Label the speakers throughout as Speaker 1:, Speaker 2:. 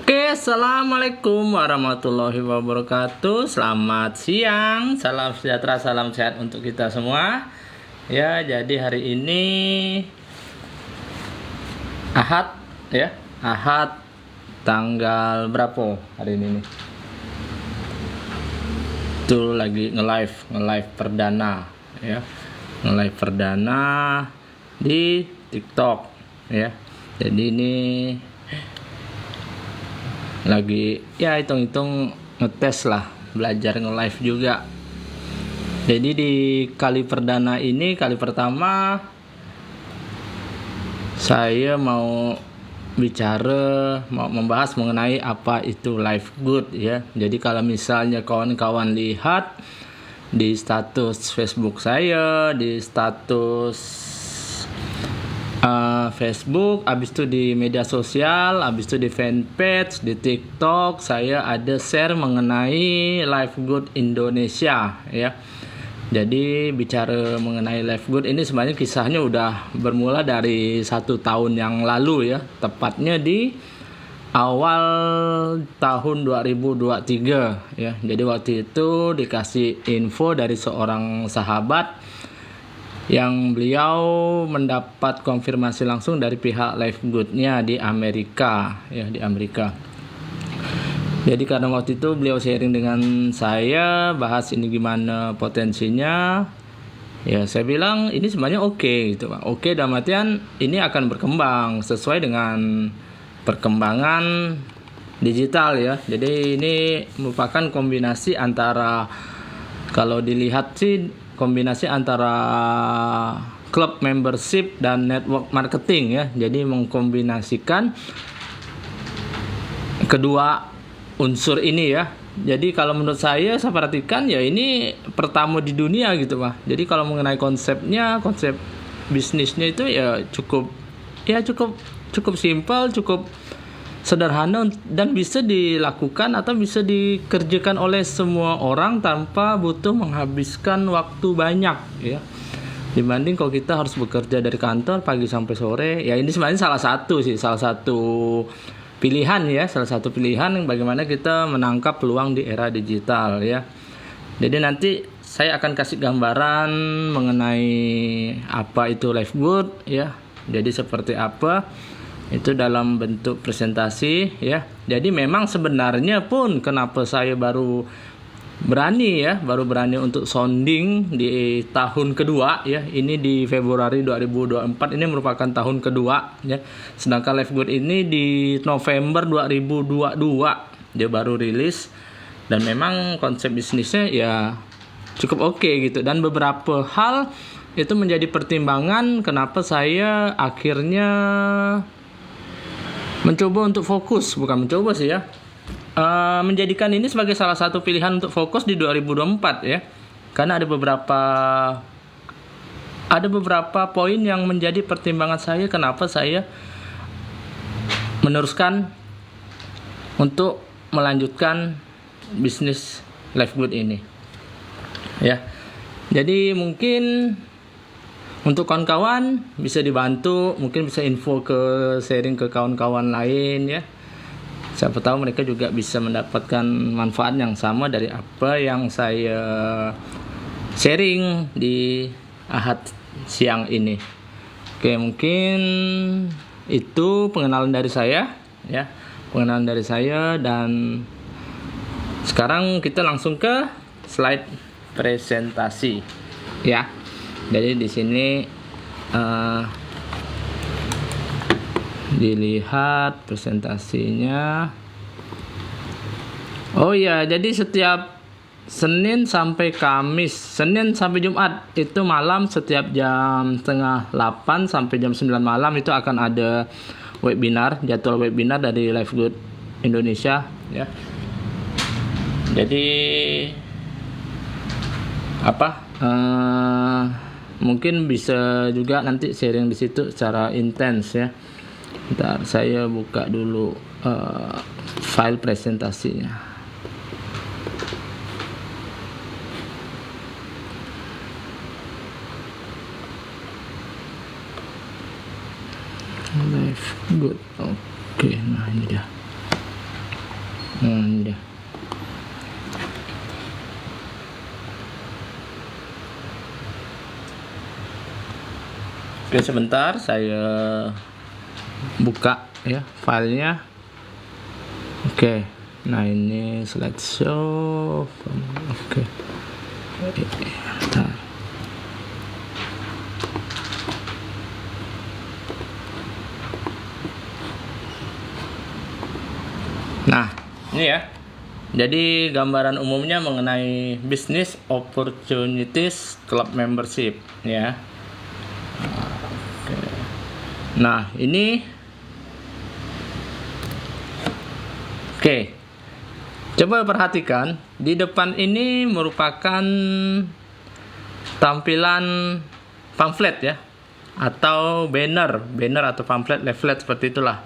Speaker 1: Oke, assalamualaikum warahmatullahi wabarakatuh. Selamat siang, salam sejahtera, salam sehat untuk kita semua. Ya, jadi hari ini Ahad, ya, Ahad tanggal berapa hari ini nih? Itu lagi nge-live perdana, ya, nge-live perdana di TikTok, ya. Jadi ini lagi ya hitung-hitung ngetes lah, belajar nge-live juga. Jadi di kali perdana ini, kali pertama saya mau membahas mengenai apa itu live good, ya. Jadi kalau misalnya kawan-kawan lihat di status Facebook saya, di status Facebook, abis itu di media sosial, abis itu di fanpage, di TikTok, saya ada share mengenai Live Good Indonesia, ya. Jadi bicara mengenai Live Good ini sebenarnya kisahnya udah bermula dari 1 tahun yang lalu, ya, tepatnya di awal tahun 2023, ya. Jadi waktu itu dikasih info dari seorang sahabat yang beliau mendapat konfirmasi langsung dari pihak Live Good-nya di Amerika, ya, di Amerika. Jadi karena waktu itu beliau sharing dengan saya, bahas ini gimana potensinya, ya saya bilang ini sebenarnya oke, gitu Pak. Oke dalam artian ini akan berkembang sesuai dengan perkembangan digital, ya. Jadi ini merupakan kombinasi antara, kalau dilihat sih, kombinasi antara klub membership dan network marketing, ya. Jadi mengkombinasikan kedua unsur ini, ya. Jadi kalau menurut saya perhatikan, ya ini pertama di dunia, gitu Pak. Jadi kalau mengenai konsepnya, konsep bisnisnya itu ya cukup simpel, cukup sederhana, dan bisa dilakukan atau bisa dikerjakan oleh semua orang tanpa butuh menghabiskan waktu banyak, ya. Dibanding kalau kita harus bekerja dari kantor pagi sampai sore, ya ini sebenarnya salah satu pilihan, ya, salah satu pilihan bagaimana kita menangkap peluang di era digital, ya. Jadi nanti saya akan kasih gambaran mengenai apa itu Live Good, ya. Jadi seperti apa itu dalam bentuk presentasi, ya. Jadi memang sebenarnya pun kenapa saya baru berani untuk sounding di tahun kedua, ya. Ini di Februari 2024, ini merupakan tahun kedua, ya. Sedangkan Live Good ini di November 2022 dia baru rilis, dan memang konsep bisnisnya ya cukup oke, gitu. Dan beberapa hal itu menjadi pertimbangan kenapa saya akhirnya mencoba untuk fokus, menjadikan ini sebagai salah satu pilihan untuk fokus di 2024, ya. Karena ada beberapa poin yang menjadi pertimbangan saya kenapa saya meneruskan untuk melanjutkan bisnis Live Good ini, ya. Jadi mungkin untuk kawan-kawan bisa dibantu, mungkin bisa info sharing ke kawan-kawan lain, ya. Siapa tahu mereka juga bisa mendapatkan manfaat yang sama dari apa yang saya sharing di Ahad siang ini. Oke, mungkin itu pengenalan dari saya, ya. Pengenalan dari saya, dan sekarang kita langsung ke slide presentasi, ya. Jadi di sini dilihat presentasinya. Oh ya, jadi setiap Senin sampai Jumat itu malam, setiap jam 7:30 sampai jam 9 malam itu akan ada jadwal webinar dari Live Good Indonesia, ya. Jadi mungkin bisa juga nanti sharing di situ secara intens, ya. Bentar, saya buka dulu file presentasinya. Live Good, oke, nah ini dia. Ini dia. Oke, sebentar saya buka ya filenya. Oke, nah ini slideshow. Oke. Nah, ini ya. Jadi gambaran umumnya mengenai business opportunities club membership ya. Oke. Nah, ini oke. Coba perhatikan, di depan ini merupakan tampilan pamflet ya, atau banner atau pamflet, leaflet seperti itulah.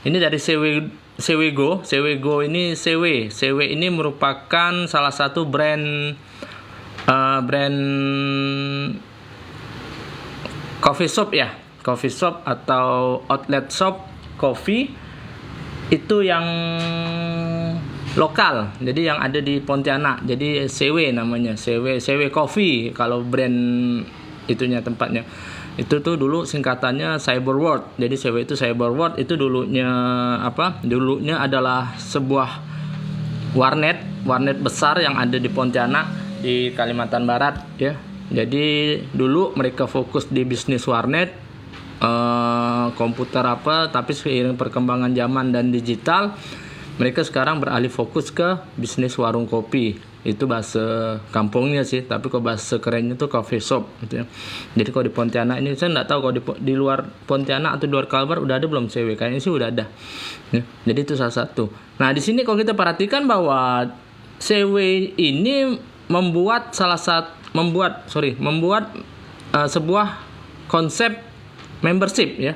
Speaker 1: Ini dari CWGO ini CW ini merupakan salah satu brand coffee shop atau outlet shop coffee itu yang lokal, jadi yang ada di Pontianak. Jadi CW namanya, CW Coffee kalau brand itunya, tempatnya. Itu tuh dulu singkatannya Cyber World. Jadi CW itu Cyber World, itu dulunya apa? Dulunya adalah sebuah warnet besar yang ada di Pontianak di Kalimantan Barat ya. Jadi dulu mereka fokus di bisnis warnet, komputer apa, tapi seiring perkembangan zaman dan digital, mereka sekarang beralih fokus ke bisnis warung kopi. Itu bahasa kampungnya sih, tapi kalau bahasa kerennya tuh coffee shop gitu ya. Jadi kalau di Pontianak ini, saya nggak tahu kalau di luar Pontianak atau di luar Kalbar udah ada belum CW, kayaknya sih udah ada ya. Jadi itu salah satu. Nah, di sini kalau kita perhatikan bahwa CW ini membuat sebuah konsep membership ya.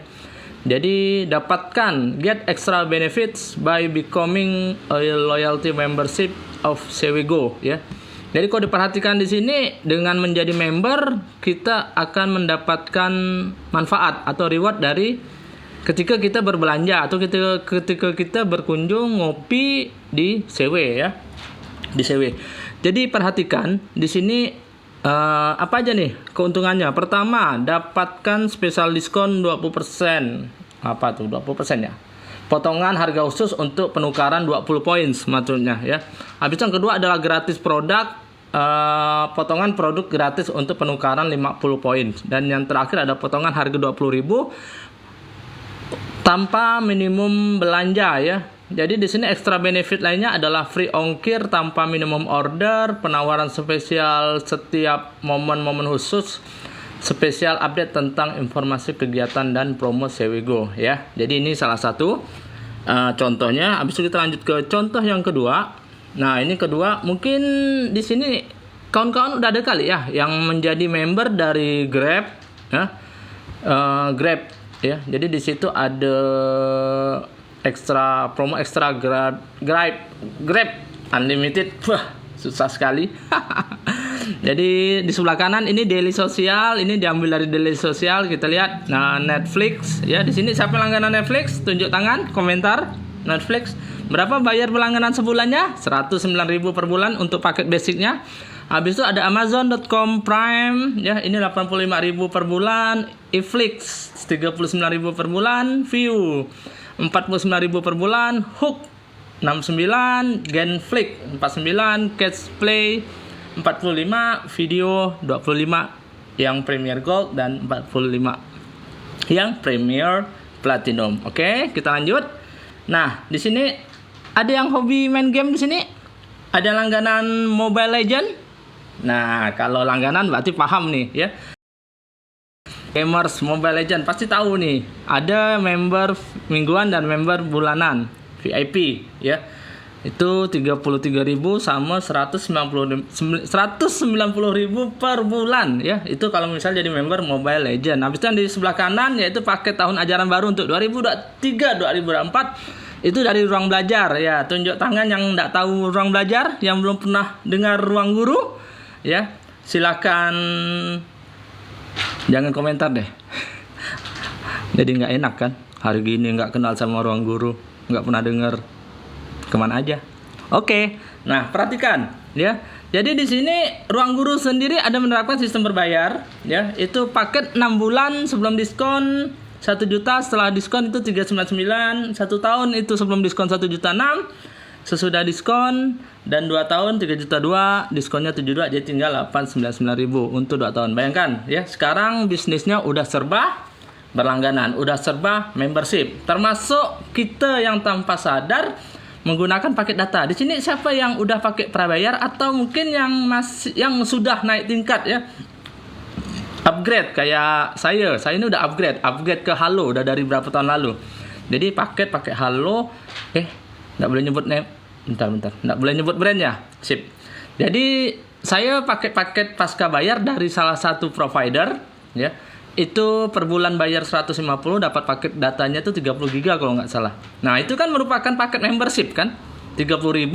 Speaker 1: Jadi dapatkan get extra benefits by becoming a loyalty membership of CWGO ya. Jadi kalau diperhatikan di sini, dengan menjadi member kita akan mendapatkan manfaat atau reward dari ketika kita berbelanja atau ketika kita berkunjung ngopi di CW ya. Di CW. Jadi perhatikan di sini apa aja nih keuntungannya. Pertama, dapatkan special diskon 20%. Apa tuh 20% ya? Potongan harga khusus untuk penukaran 20 poin maksudnya ya. Habis yang kedua adalah gratis produk, potongan produk gratis untuk penukaran 50 poin. Dan yang terakhir ada potongan harga 20.000 tanpa minimum belanja ya. Jadi di sini ekstra benefit lainnya adalah free ongkir tanpa minimum order, penawaran spesial setiap momen-momen khusus, spesial update tentang informasi kegiatan dan promo CWGO ya. Jadi ini salah satu contohnya. Habis itu kita lanjut ke contoh yang kedua. Nah, ini kedua, mungkin di sini kawan-kawan udah ada kali ya yang menjadi member dari Grab ya. Grab ya. Jadi di situ ada promo ekstra Grab Unlimited. Wah, susah sekali. Jadi di sebelah kanan ini daily sosial, ini diambil dari daily sosial. Kita lihat, nah Netflix ya. Di sini siapa yang langganan Netflix? Tunjuk tangan, komentar. Netflix berapa bayar berlangganan sebulannya? 109.000 per bulan untuk paket basicnya. Habis itu ada Amazon.com Prime ya, ini 85.000 per bulan. Iflix 39.000 per bulan. View 49.000 per bulan. Hook 69, Genflix 49, Catchplay 45, Video 25 yang Premier Gold dan 45 yang Premier Platinum. Oke, kita lanjut. Nah, di sini ada yang hobi main game di sini? Ada langganan Mobile Legend? Nah, kalau langganan berarti paham nih ya. Gamers Mobile Legend pasti tahu nih. Ada member mingguan dan member bulanan VIP ya. Itu 33.000 sama 190.000 per bulan ya. Itu kalau misalnya jadi member Mobile Legend. Habis itu yang di sebelah kanan yaitu paket tahun ajaran baru untuk 2023-2024. Itu dari Ruang Belajar ya. Tunjuk tangan yang enggak tahu Ruang Belajar, yang belum pernah dengar Ruang Guru ya. Silakan jangan komentar deh. Jadi nggak enak kan. Hari gini nggak kenal sama Ruang Guru, nggak pernah dengar, kemana aja. Oke. Nah, perhatikan ya. Jadi di sini Ruang Guru sendiri ada menerapkan sistem berbayar ya. Itu paket 6 bulan sebelum diskon 1 juta, setelah diskon itu 399, 1 tahun itu sebelum diskon 1,6 juta, sesudah diskon, dan 2 tahun 3,2 juta, diskonnya 7 juta, jadi tinggal 899.000 untuk 2 tahun. Bayangkan ya, sekarang bisnisnya udah serba berlangganan, udah serba membership. Termasuk kita yang tanpa sadar menggunakan paket data. Di sini siapa yang udah pakai prabayar atau mungkin yang sudah naik tingkat ya? Upgrade kayak saya ini udah upgrade ke Halo udah dari berapa tahun lalu. Jadi pakai Halo, nggak boleh nyebut name, bentar, nggak boleh nyebut brandnya, sip. Jadi saya pakai paket pasca bayar dari salah satu provider, ya. Itu per bulan bayar 150, dapat paket datanya itu 30 GB kalau nggak salah. Nah itu kan merupakan paket membership kan, 30.000,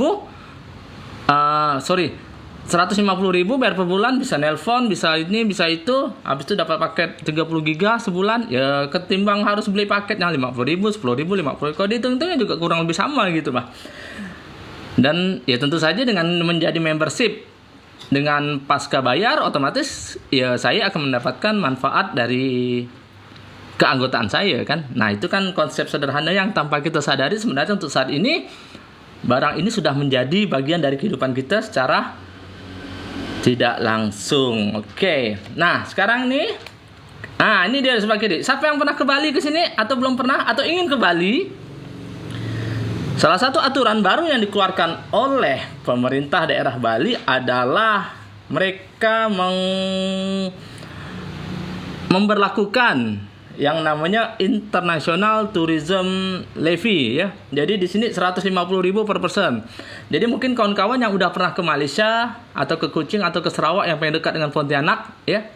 Speaker 1: 150.000 bayar per bulan, bisa nelpon, bisa ini, bisa itu. Habis itu dapat paket 30 GB sebulan. Ya ketimbang harus beli paketnya 50.000, 10.000, 50. Kalau dihitung-hitungnya juga kurang lebih sama gitu, Pak. Dan ya tentu saja dengan menjadi membership dengan pasca bayar, otomatis ya saya akan mendapatkan manfaat dari keanggotaan saya kan. Nah itu kan konsep sederhana yang tanpa kita sadari sebenarnya untuk saat ini barang ini sudah menjadi bagian dari kehidupan kita secara tidak langsung. Oke. Nah, sekarang nih. Nah, ini dia sebagai siapa yang pernah ke Bali ke sini atau belum pernah atau ingin ke Bali? Salah satu aturan baru yang dikeluarkan oleh pemerintah daerah Bali adalah mereka memberlakukan yang namanya International Tourism Levy ya. Jadi di sini 150.000 per person. Jadi mungkin kawan-kawan yang udah pernah ke Malaysia atau ke Kuching atau ke Sarawak yang paling dekat dengan Pontianak ya.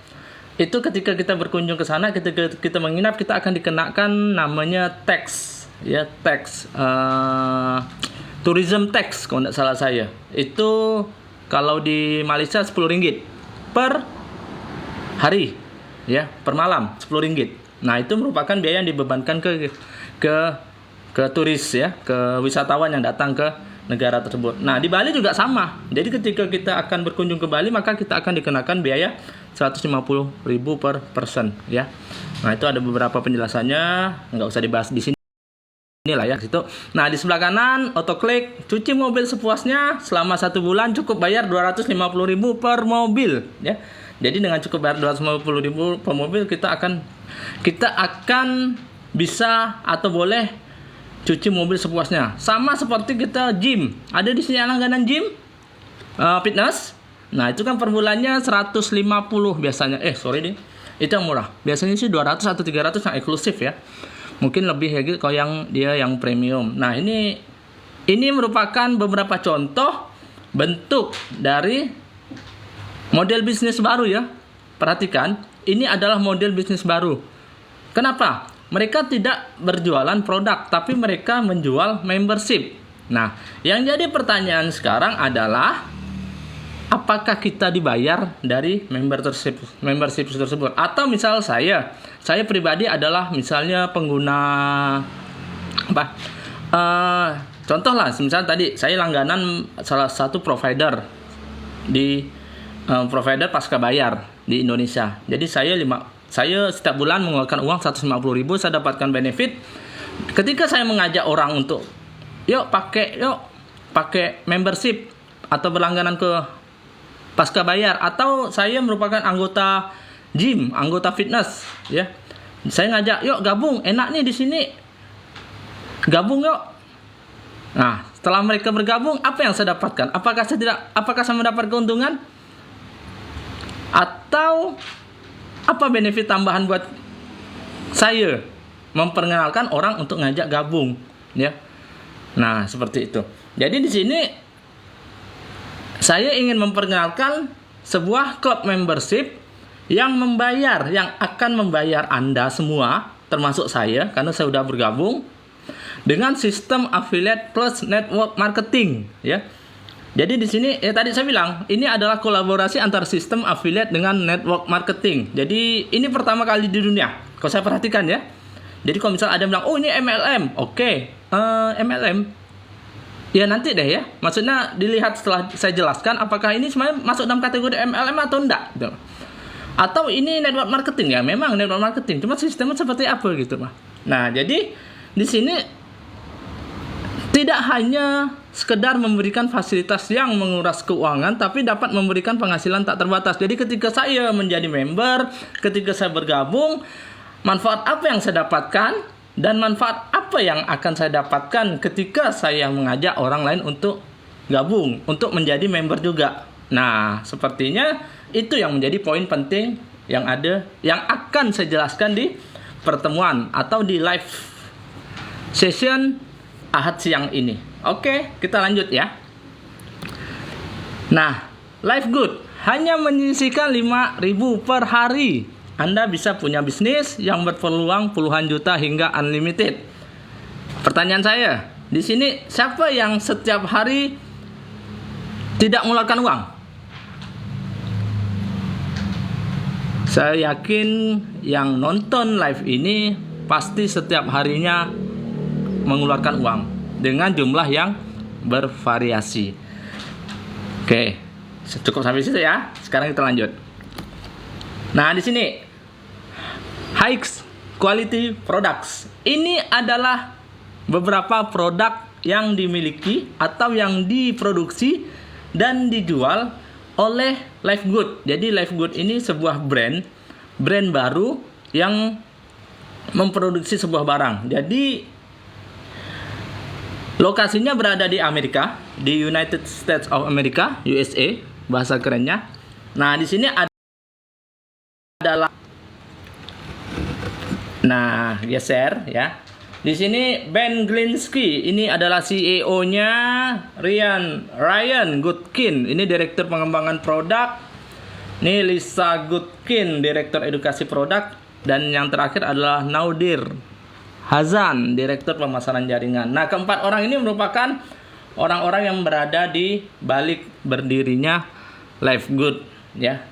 Speaker 1: Itu ketika kita berkunjung ke sana, ketika kita menginap, kita akan dikenakan namanya tax ya, tax tourism tax kalau tidak salah saya. Itu kalau di Malaysia RM10 per hari ya, per malam RM10. Nah, itu merupakan biaya yang dibebankan ke turis ya, ke wisatawan yang datang ke negara tersebut. Nah, di Bali juga sama. Jadi ketika kita akan berkunjung ke Bali, maka kita akan dikenakan biaya 150.000 per person ya. Nah, itu ada beberapa penjelasannya, nggak usah dibahas di sini. Inilah ya gitu. Nah, di sebelah kanan autoklik, cuci mobil sepuasnya selama 1 bulan, cukup bayar 250.000 per mobil ya. Jadi dengan cukup bayar 250.000 per mobil, kita akan bisa atau boleh cuci mobil sepuasnya. Sama seperti kita gym. Ada di sini langganan gym fitness. Nah, itu kan per bulannya 150 biasanya. Itu yang murah. Biasanya sih 200 atau 300 yang eksklusif ya. Mungkin lebih ya gitu kalau yang premium. Nah, ini merupakan beberapa contoh bentuk dari model bisnis baru ya. Perhatikan, ini adalah model bisnis baru. Kenapa? Mereka tidak berjualan produk, tapi mereka menjual membership. Nah, yang jadi pertanyaan sekarang adalah apakah kita dibayar dari membership tersebut? Atau misal saya pribadi adalah misalnya pengguna contoh lah, misalnya tadi saya langganan salah satu provider provider pasca bayar di Indonesia. Jadi saya setiap bulan mengeluarkan uang 150.000, saya dapatkan benefit. Ketika saya mengajak orang untuk yuk pakai membership atau berlangganan ke pasca bayar, atau saya merupakan anggota gym, anggota fitness ya. Saya ngajak, yuk gabung, enak nih di sini. Gabung yuk. Nah, setelah mereka bergabung, apa yang saya dapatkan? Apakah saya mendapat keuntungan? Atau apa benefit tambahan buat saya memperkenalkan orang untuk ngajak gabung ya. Nah, seperti itu. Jadi di sini saya ingin memperkenalkan sebuah klub membership yang akan membayar Anda semua, termasuk saya karena saya sudah bergabung dengan sistem affiliate plus network marketing ya. Jadi di sini tadi saya bilang ini adalah kolaborasi antara sistem affiliate dengan network marketing. Jadi ini pertama kali di dunia. Kalau saya perhatikan ya. Jadi kalau misalnya ada yang bilang, oh ini MLM, oke, MLM Ya nanti deh ya. Maksudnya dilihat setelah saya jelaskan apakah ini sebenarnya masuk dalam kategori MLM atau enggak gitu. Atau ini network marketing ya, memang network marketing. Cuma sistemnya seperti apa gitu, Pak. Nah, jadi di sini tidak hanya sekedar memberikan fasilitas yang menguras keuangan, tapi dapat memberikan penghasilan tak terbatas. Jadi ketika saya menjadi member, ketika saya bergabung, manfaat apa yang saya dapatkan dan manfaat apa yang akan saya dapatkan ketika saya mengajak orang lain untuk gabung, untuk menjadi member juga. Nah, sepertinya itu yang menjadi poin penting yang akan saya jelaskan di pertemuan atau di live session Ahad siang ini. Oke, kita lanjut ya. Nah, Life Good hanya menyisihkan 5.000 per hari. Anda bisa punya bisnis yang berpeluang puluhan juta hingga unlimited. Pertanyaan saya, di sini siapa yang setiap hari tidak mengeluarkan uang? Saya yakin yang nonton live ini pasti setiap harinya mengeluarkan uang dengan jumlah yang bervariasi. Oke, cukup sampai situ ya. Sekarang kita lanjut. Nah, di sini high quality products. Ini adalah beberapa produk yang dimiliki atau yang diproduksi dan dijual oleh Life Good. Jadi Life Good ini sebuah brand baru yang memproduksi sebuah barang. Jadi lokasinya berada di Amerika, di United States of America, USA, bahasa kerennya. Nah, di sini adalah, nah, geser ya. Di sini Ben Glinsky, ini adalah CEO-nya. Ryan Goodkin, ini direktur pengembangan produk. Ini Lisa Goodkin, direktur edukasi produk. Dan yang terakhir adalah Naudir Hazan, direktur pemasaran jaringan. Nah, keempat orang ini merupakan orang-orang yang berada di balik berdirinya Life Good, ya.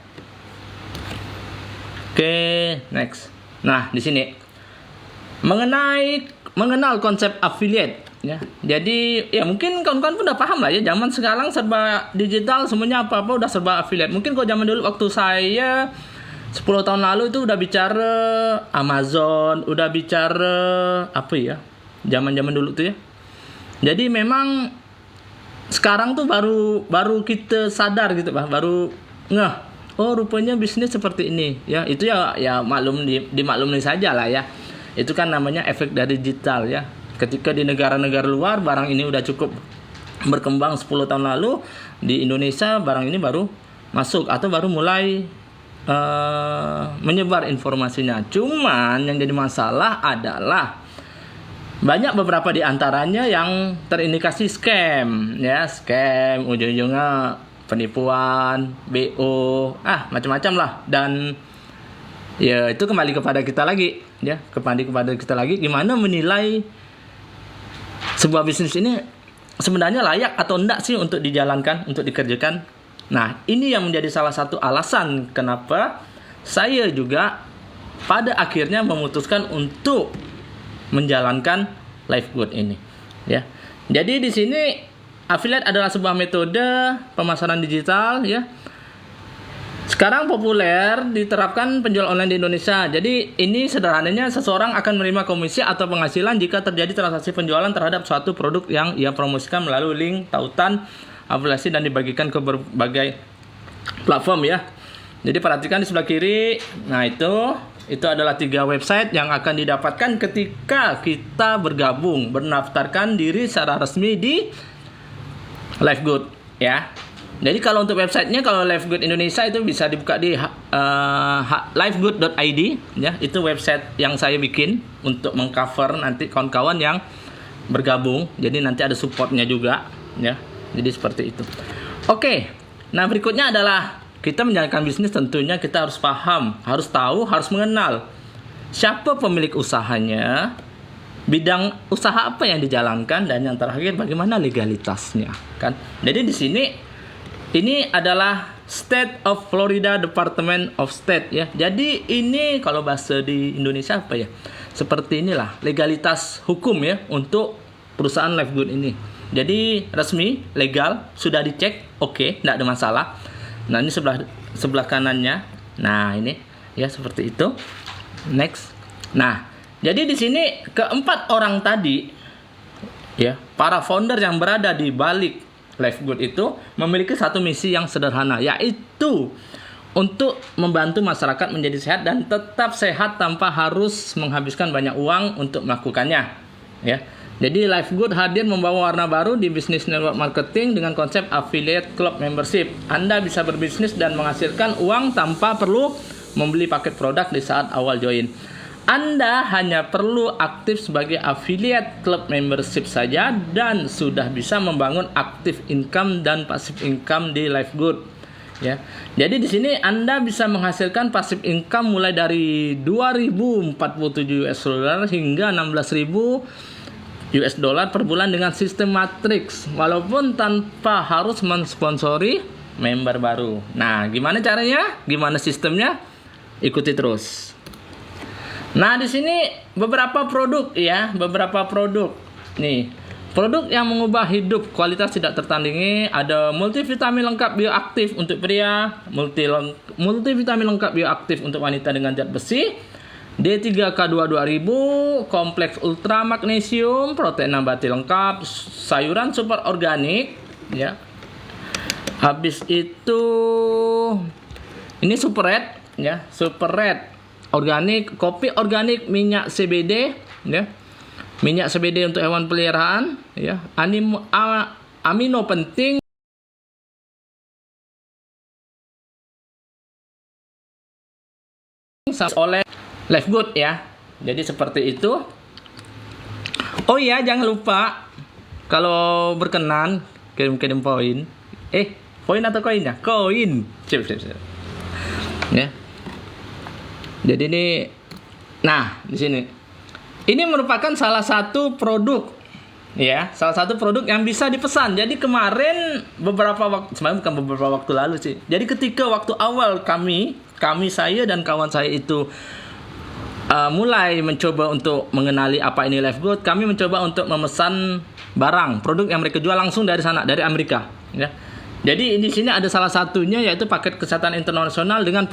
Speaker 1: Oke, next. Nah, di sini mengenal konsep affiliate, ya. Jadi, ya mungkin kawan-kawan pun udah paham lah ya. Zaman sekarang serba digital, semuanya apa-apa udah serba affiliate. Mungkin kalau zaman dulu waktu saya 10 tahun lalu itu udah bicara Amazon, udah bicara apa ya, zaman-zaman dulu tuh ya. Jadi memang sekarang tuh baru kita sadar gitu Pak, baru ngeh, oh rupanya bisnis seperti ini ya. Itu ya maklum dimaklumi saja lah ya. Itu kan namanya efek dari digital ya. Ketika di negara-negara luar barang ini udah cukup berkembang 10 tahun lalu, di Indonesia barang ini baru masuk atau baru mulai menyebar informasinya. Cuman yang jadi masalah adalah banyak beberapa di antaranya yang terindikasi scam, ya, scam, ujung-ujungnya penipuan, BO, macam-macam lah. Dan ya itu kembali kepada kita lagi, ya, kembali kepada kita lagi gimana menilai sebuah bisnis ini sebenarnya layak atau enggak sih untuk dijalankan, untuk dikerjakan. Nah, ini yang menjadi salah satu alasan kenapa saya juga pada akhirnya memutuskan untuk menjalankan Life Good ini, ya. Jadi di sini affiliate adalah sebuah metode pemasaran digital, ya. Sekarang populer diterapkan penjual online di Indonesia. Jadi ini sederhananya seseorang akan menerima komisi atau penghasilan jika terjadi transaksi penjualan terhadap suatu produk yang ia promosikan melalui link, tautan, afiliasi dan dibagikan ke berbagai platform ya. Jadi perhatikan di sebelah kiri. Nah, itu adalah 3 website yang akan didapatkan ketika kita bergabung, berdaftarkan diri secara resmi di Life Good ya. Jadi kalau untuk websitenya, kalau Life Good Indonesia itu bisa dibuka di lifegood.id ya. Itu website yang saya bikin untuk mengcover nanti kawan-kawan yang bergabung. Jadi nanti ada supportnya juga ya. Jadi seperti itu. Oke. Nah, berikutnya adalah kita menjalankan bisnis, tentunya kita harus paham, harus tahu, harus mengenal siapa pemilik usahanya, bidang usaha apa yang dijalankan, dan yang terakhir bagaimana legalitasnya, kan? Jadi di sini ini adalah State of Florida Department of State ya. Jadi ini kalau bahasa di Indonesia apa ya? Seperti inilah legalitas hukum ya untuk perusahaan Life Good ini. Jadi resmi, legal, sudah dicek, oke, tidak ada masalah. Nah, ini sebelah kanannya. Nah, ini ya seperti itu. Next. Nah, jadi di sini keempat orang tadi ya, para founder yang berada di balik Lifegood itu memiliki satu misi yang sederhana, yaitu untuk membantu masyarakat menjadi sehat dan tetap sehat tanpa harus menghabiskan banyak uang untuk melakukannya. Ya. Jadi Lifegood hadir membawa warna baru di bisnis network marketing dengan konsep affiliate club membership. Anda bisa berbisnis dan menghasilkan uang tanpa perlu membeli paket produk di saat awal join. Anda hanya perlu aktif sebagai affiliate club membership saja dan sudah bisa membangun active income dan passive income di Lifegood. Ya. Jadi di sini Anda bisa menghasilkan passive income mulai dari 2.047 US dollar hingga 16.000 US dollar per bulan dengan sistem matrix, walaupun tanpa harus mensponsori member baru. Nah, gimana caranya? Gimana sistemnya? Ikuti terus. Nah, di sini beberapa produk ya, beberapa produk. Nih, produk yang mengubah hidup, kualitas tidak tertandingi. Ada multivitamin lengkap bioaktif untuk pria, multivitamin lengkap bioaktif untuk wanita dengan zat besi, D3K2 2000, kompleks ultra magnesium, protein nabati lengkap, sayuran super organik, ya. Habis itu ini super red, ya, super red. Organik, kopi organik, minyak CBD, ya. Minyak CBD untuk hewan peliharaan, ya. Amino penting oleh Lifegood ya. Jadi seperti itu. Oh iya, jangan lupa kalau berkenan kirim poin. Poin atau koin ya? Koin. Sip. Ya. Jadi ini, nah di sini, ini merupakan salah satu produk, ya, salah satu produk yang bisa dipesan. Jadi kemarin sebenarnya bukan beberapa waktu lalu sih. Jadi ketika waktu awal saya dan kawan saya itu mulai mencoba untuk mengenali apa ini Lifegood, kami mencoba untuk memesan produk yang mereka jual langsung dari sana, dari Amerika, ya. Jadi di sini ada salah satunya yaitu paket kesehatan internasional dengan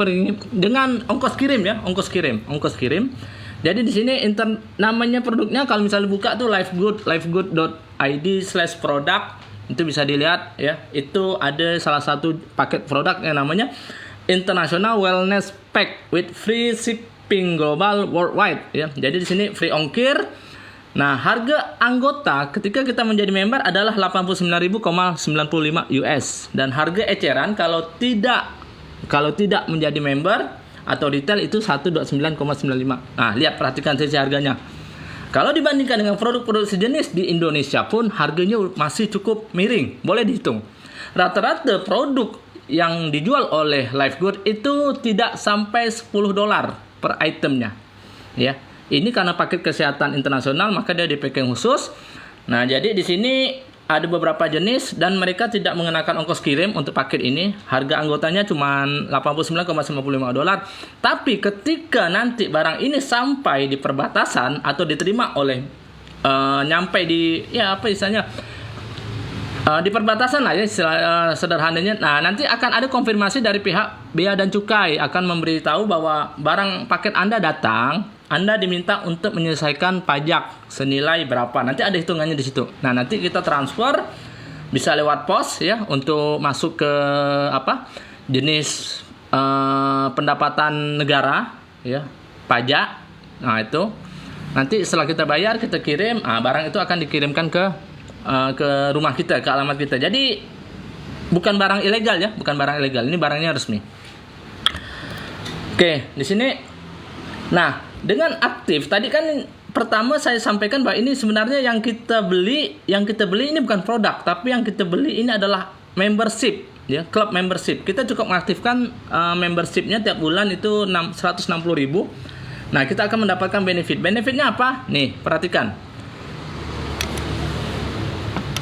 Speaker 1: ongkos kirim ya, ongkos kirim. Jadi di sini namanya produknya kalau misalnya buka tuh lifegood.id/product itu bisa dilihat ya. Itu ada salah satu paket produk yang namanya International Wellness Pack with free shipping global worldwide ya. Jadi di sini free ongkir. Nah, harga anggota ketika kita menjadi member adalah 89.095 US dan harga eceran kalau tidak menjadi member atau retail itu 129,95. Nah, perhatikan sisi harganya. Kalau dibandingkan dengan produk-produk sejenis di Indonesia pun harganya masih cukup miring, boleh dihitung. Rata-rata produk yang dijual oleh Lifegood itu tidak sampai $10 per itemnya. Ya. Ini karena paket kesehatan internasional maka dia di packing khusus. Nah, jadi di sini ada beberapa jenis dan mereka tidak mengenakan ongkos kirim untuk paket ini. Harga anggotanya cuma $89,95. Tapi ketika nanti barang ini sampai di perbatasan atau diterima oleh nyampe di di perbatasan lah ya sederhananya. Nah, nanti akan ada konfirmasi dari pihak Bea dan Cukai akan memberitahu bahwa barang paket Anda datang. Anda diminta untuk menyelesaikan pajak senilai berapa. Nanti ada hitungannya di situ. Nah, nanti kita transfer bisa lewat pos ya untuk masuk ke jenis pendapatan negara ya, pajak. Nah, itu nanti setelah kita bayar kita kirim, barang itu akan dikirimkan ke rumah kita, ke alamat kita. Jadi bukan barang ilegal ya, bukan barang ilegal. Ini barangnya resmi. Oke, di sini. Nah, dengan aktif tadi kan pertama saya sampaikan bahwa ini sebenarnya yang kita beli ini bukan produk, tapi yang kita beli ini adalah membership ya, klub membership. Kita cukup mengaktifkan membershipnya tiap bulan itu 160.000. Nah, kita akan mendapatkan benefitnya apa? Nih, perhatikan.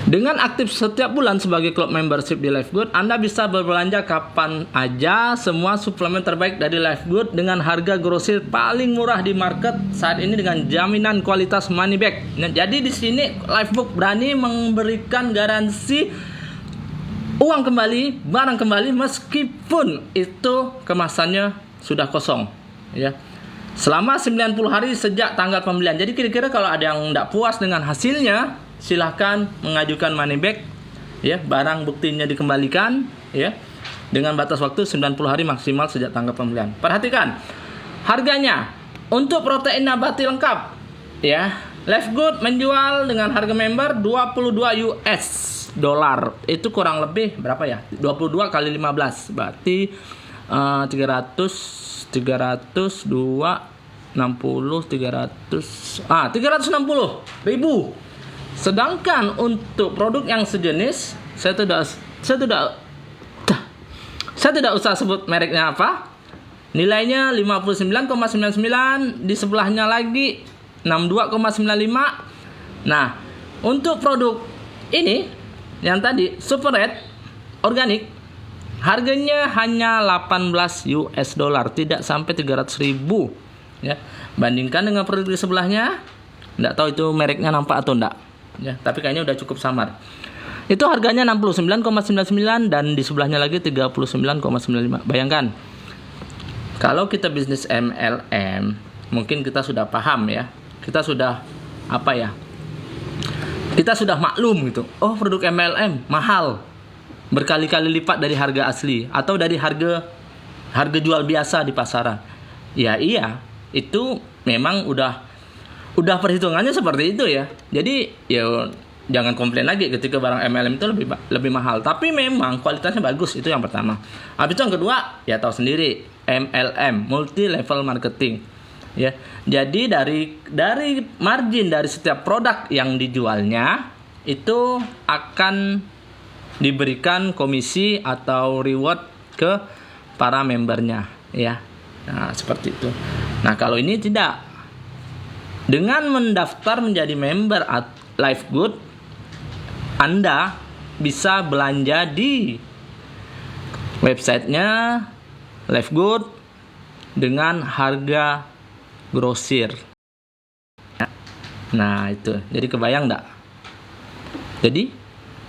Speaker 1: Dengan aktif setiap bulan sebagai klub membership di Lifegood, Anda bisa berbelanja kapan aja semua suplemen terbaik dari Lifegood dengan harga grosir paling murah di market saat ini dengan jaminan kualitas money back. Nah, jadi di sini Lifegood berani memberikan garansi uang kembali, barang kembali meskipun itu kemasannya sudah kosong, ya. Selama 90 hari sejak tanggal pembelian. Jadi kira-kira kalau ada yang tidak puas dengan hasilnya, silahkan mengajukan money back, ya, barang buktinya dikembalikan, ya, dengan batas waktu 90 hari maksimal sejak tanggal pembelian. Perhatikan harganya. Untuk protein nabati lengkap, ya, Lifegood menjual dengan harga member 22 US dollar. Itu kurang lebih berapa ya? 22 kali 15 berarti 360 ribu. Sedangkan untuk produk yang sejenis, saya tidak usah sebut mereknya apa. Nilainya 59,99, di sebelahnya lagi 62,95. Nah, untuk produk ini yang tadi Super Red organik, harganya hanya 18 US dollar, tidak sampai 300 ribu, ya. Bandingkan dengan produk di sebelahnya, enggak tahu itu mereknya nampak atau enggak, ya, tapi kayaknya udah cukup samar. Itu harganya 69,99 dan di sebelahnya lagi 39,95. Bayangkan, kalau kita bisnis MLM, mungkin kita sudah paham, ya. Kita sudah kita sudah maklum gitu. Oh, produk MLM mahal, berkali-kali lipat dari harga asli atau dari harga jual biasa di pasaran. Ya iya, itu memang udah perhitungannya seperti itu, ya. Jadi ya jangan komplain lagi ketika barang MLM itu lebih mahal. Tapi memang kualitasnya bagus, itu yang pertama. Habis itu yang kedua, ya tahu sendiri, MLM, multi level marketing, ya. Jadi dari margin dari setiap produk yang dijualnya itu akan diberikan komisi atau reward ke para membernya, ya. Nah, seperti itu. Nah, kalau ini tidak. Dengan mendaftar menjadi member Lifegood, Anda bisa belanja di websitenya Lifegood dengan harga grosir. Nah, itu. Jadi kebayang enggak? Jadi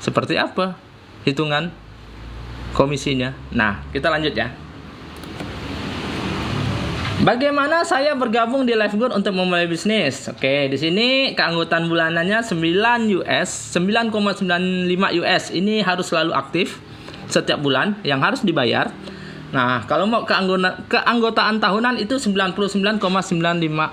Speaker 1: seperti apa hitungan komisinya? Nah, kita lanjut, ya. Bagaimana saya bergabung di Lifegood untuk memulai bisnis? Oke, di sini keanggotaan bulanannya 9,95 US. Ini harus selalu aktif setiap bulan yang harus dibayar. Nah, kalau mau keanggotaan tahunan itu 99,95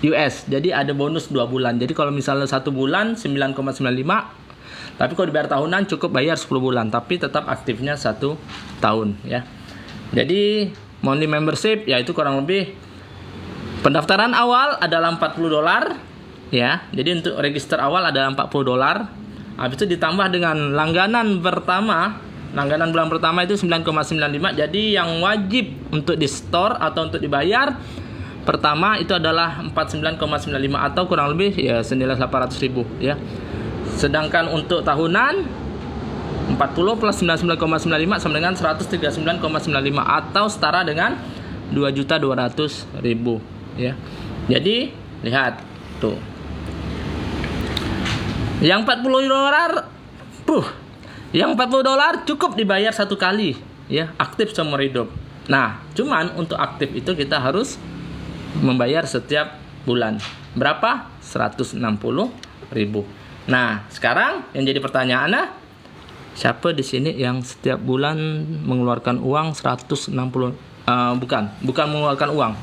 Speaker 1: US. Jadi ada bonus 2 bulan. Jadi kalau misalnya 1 bulan 9,95, tapi kalau dibayar tahunan cukup bayar 10 bulan, tapi tetap aktifnya 1 tahun, ya. Jadi monthly membership yaitu kurang lebih pendaftaran awal adalah $40, ya. Jadi untuk register awal adalah $40. Habis itu ditambah dengan langganan bulan pertama itu 9,95. Jadi yang wajib untuk di store atau untuk dibayar pertama itu adalah 49,95 atau kurang lebih ya senilai 800 ribu, ya. Sedangkan untuk tahunan 40 plus 99,95 sama dengan 139,95 atau setara dengan 2.200.000, ya. Jadi lihat tuh. Yang $40 cukup dibayar 1 kali, ya, aktif seumur hidup. Nah, cuman untuk aktif itu kita harus membayar setiap bulan. Berapa? 160.000. Nah, sekarang yang jadi pertanyaannya, siapa di sini yang setiap bulan mengeluarkan uang 160 bukan mengeluarkan uang,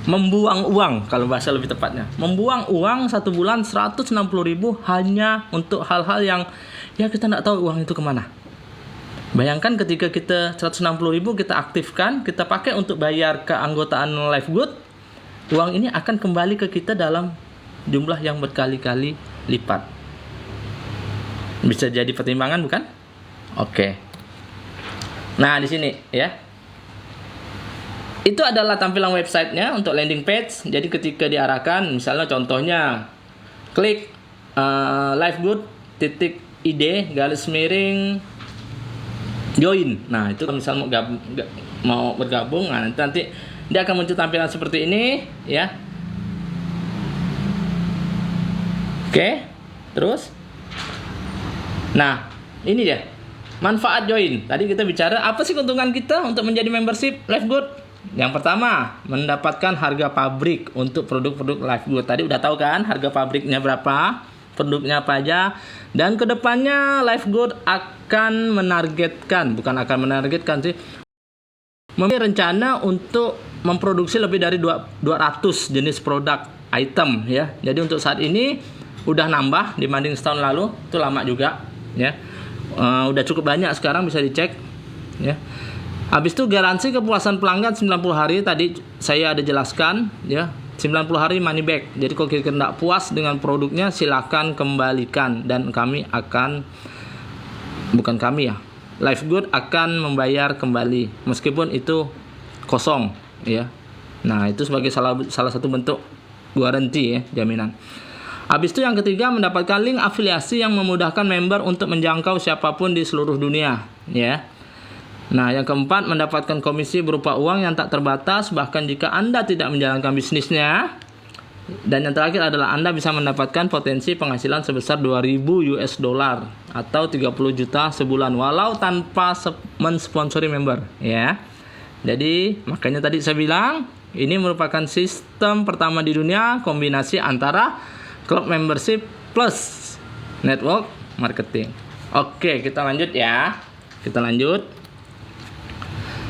Speaker 1: membuang uang kalau bahasa lebih tepatnya. Membuang uang 1 bulan 160.000 hanya untuk hal-hal yang ya kita tidak tahu uang itu kemana. Bayangkan ketika kita 160.000 kita aktifkan, kita pakai untuk bayar keanggotaan Lifegood, uang ini akan kembali ke kita dalam jumlah yang berkali-kali lipat. Bisa jadi pertimbangan, bukan? Oke. Nah, di sini, ya. Itu adalah tampilan websitenya untuk landing page. Jadi ketika diarahkan, misalnya contohnya klik ID garis miring join. Nah, itu kalau misalnya mau bergabung, nah, nanti dia akan muncul tampilan seperti ini ya. Oke, terus nah ini dia manfaat join. Tadi kita bicara apa sih keuntungan kita untuk menjadi membership Lifegood. Yang pertama, mendapatkan harga pabrik untuk produk-produk Lifegood. Tadi udah tahu kan harga pabriknya berapa, produknya apa aja. Dan kedepannya Lifegood akan menargetkan sih, memiliki rencana untuk memproduksi lebih dari 200 jenis produk item ya. Jadi untuk saat ini udah nambah dibanding setahun lalu, itu lama juga ya. Udah cukup banyak sekarang, bisa dicek ya. Habis itu garansi kepuasan pelanggan 90 hari, tadi saya ada jelaskan ya. 90 hari money back. Jadi kalau kita tidak puas dengan produknya, silakan kembalikan dan Lifegood akan membayar kembali meskipun itu kosong ya. Nah, itu sebagai salah satu bentuk garansi ya, jaminan. Habis itu yang ketiga, mendapatkan link afiliasi yang memudahkan member untuk menjangkau siapapun di seluruh dunia ya. Nah, yang keempat, mendapatkan komisi berupa uang yang tak terbatas bahkan jika Anda tidak menjalankan bisnisnya. Dan yang terakhir adalah Anda bisa mendapatkan potensi penghasilan sebesar 2.000 US dollar atau 30 juta sebulan walau tanpa mensponsori member ya. Jadi, makanya tadi saya bilang ini merupakan sistem pertama di dunia kombinasi antara club membership plus network marketing. Oke, kita lanjut ya. Kita lanjut.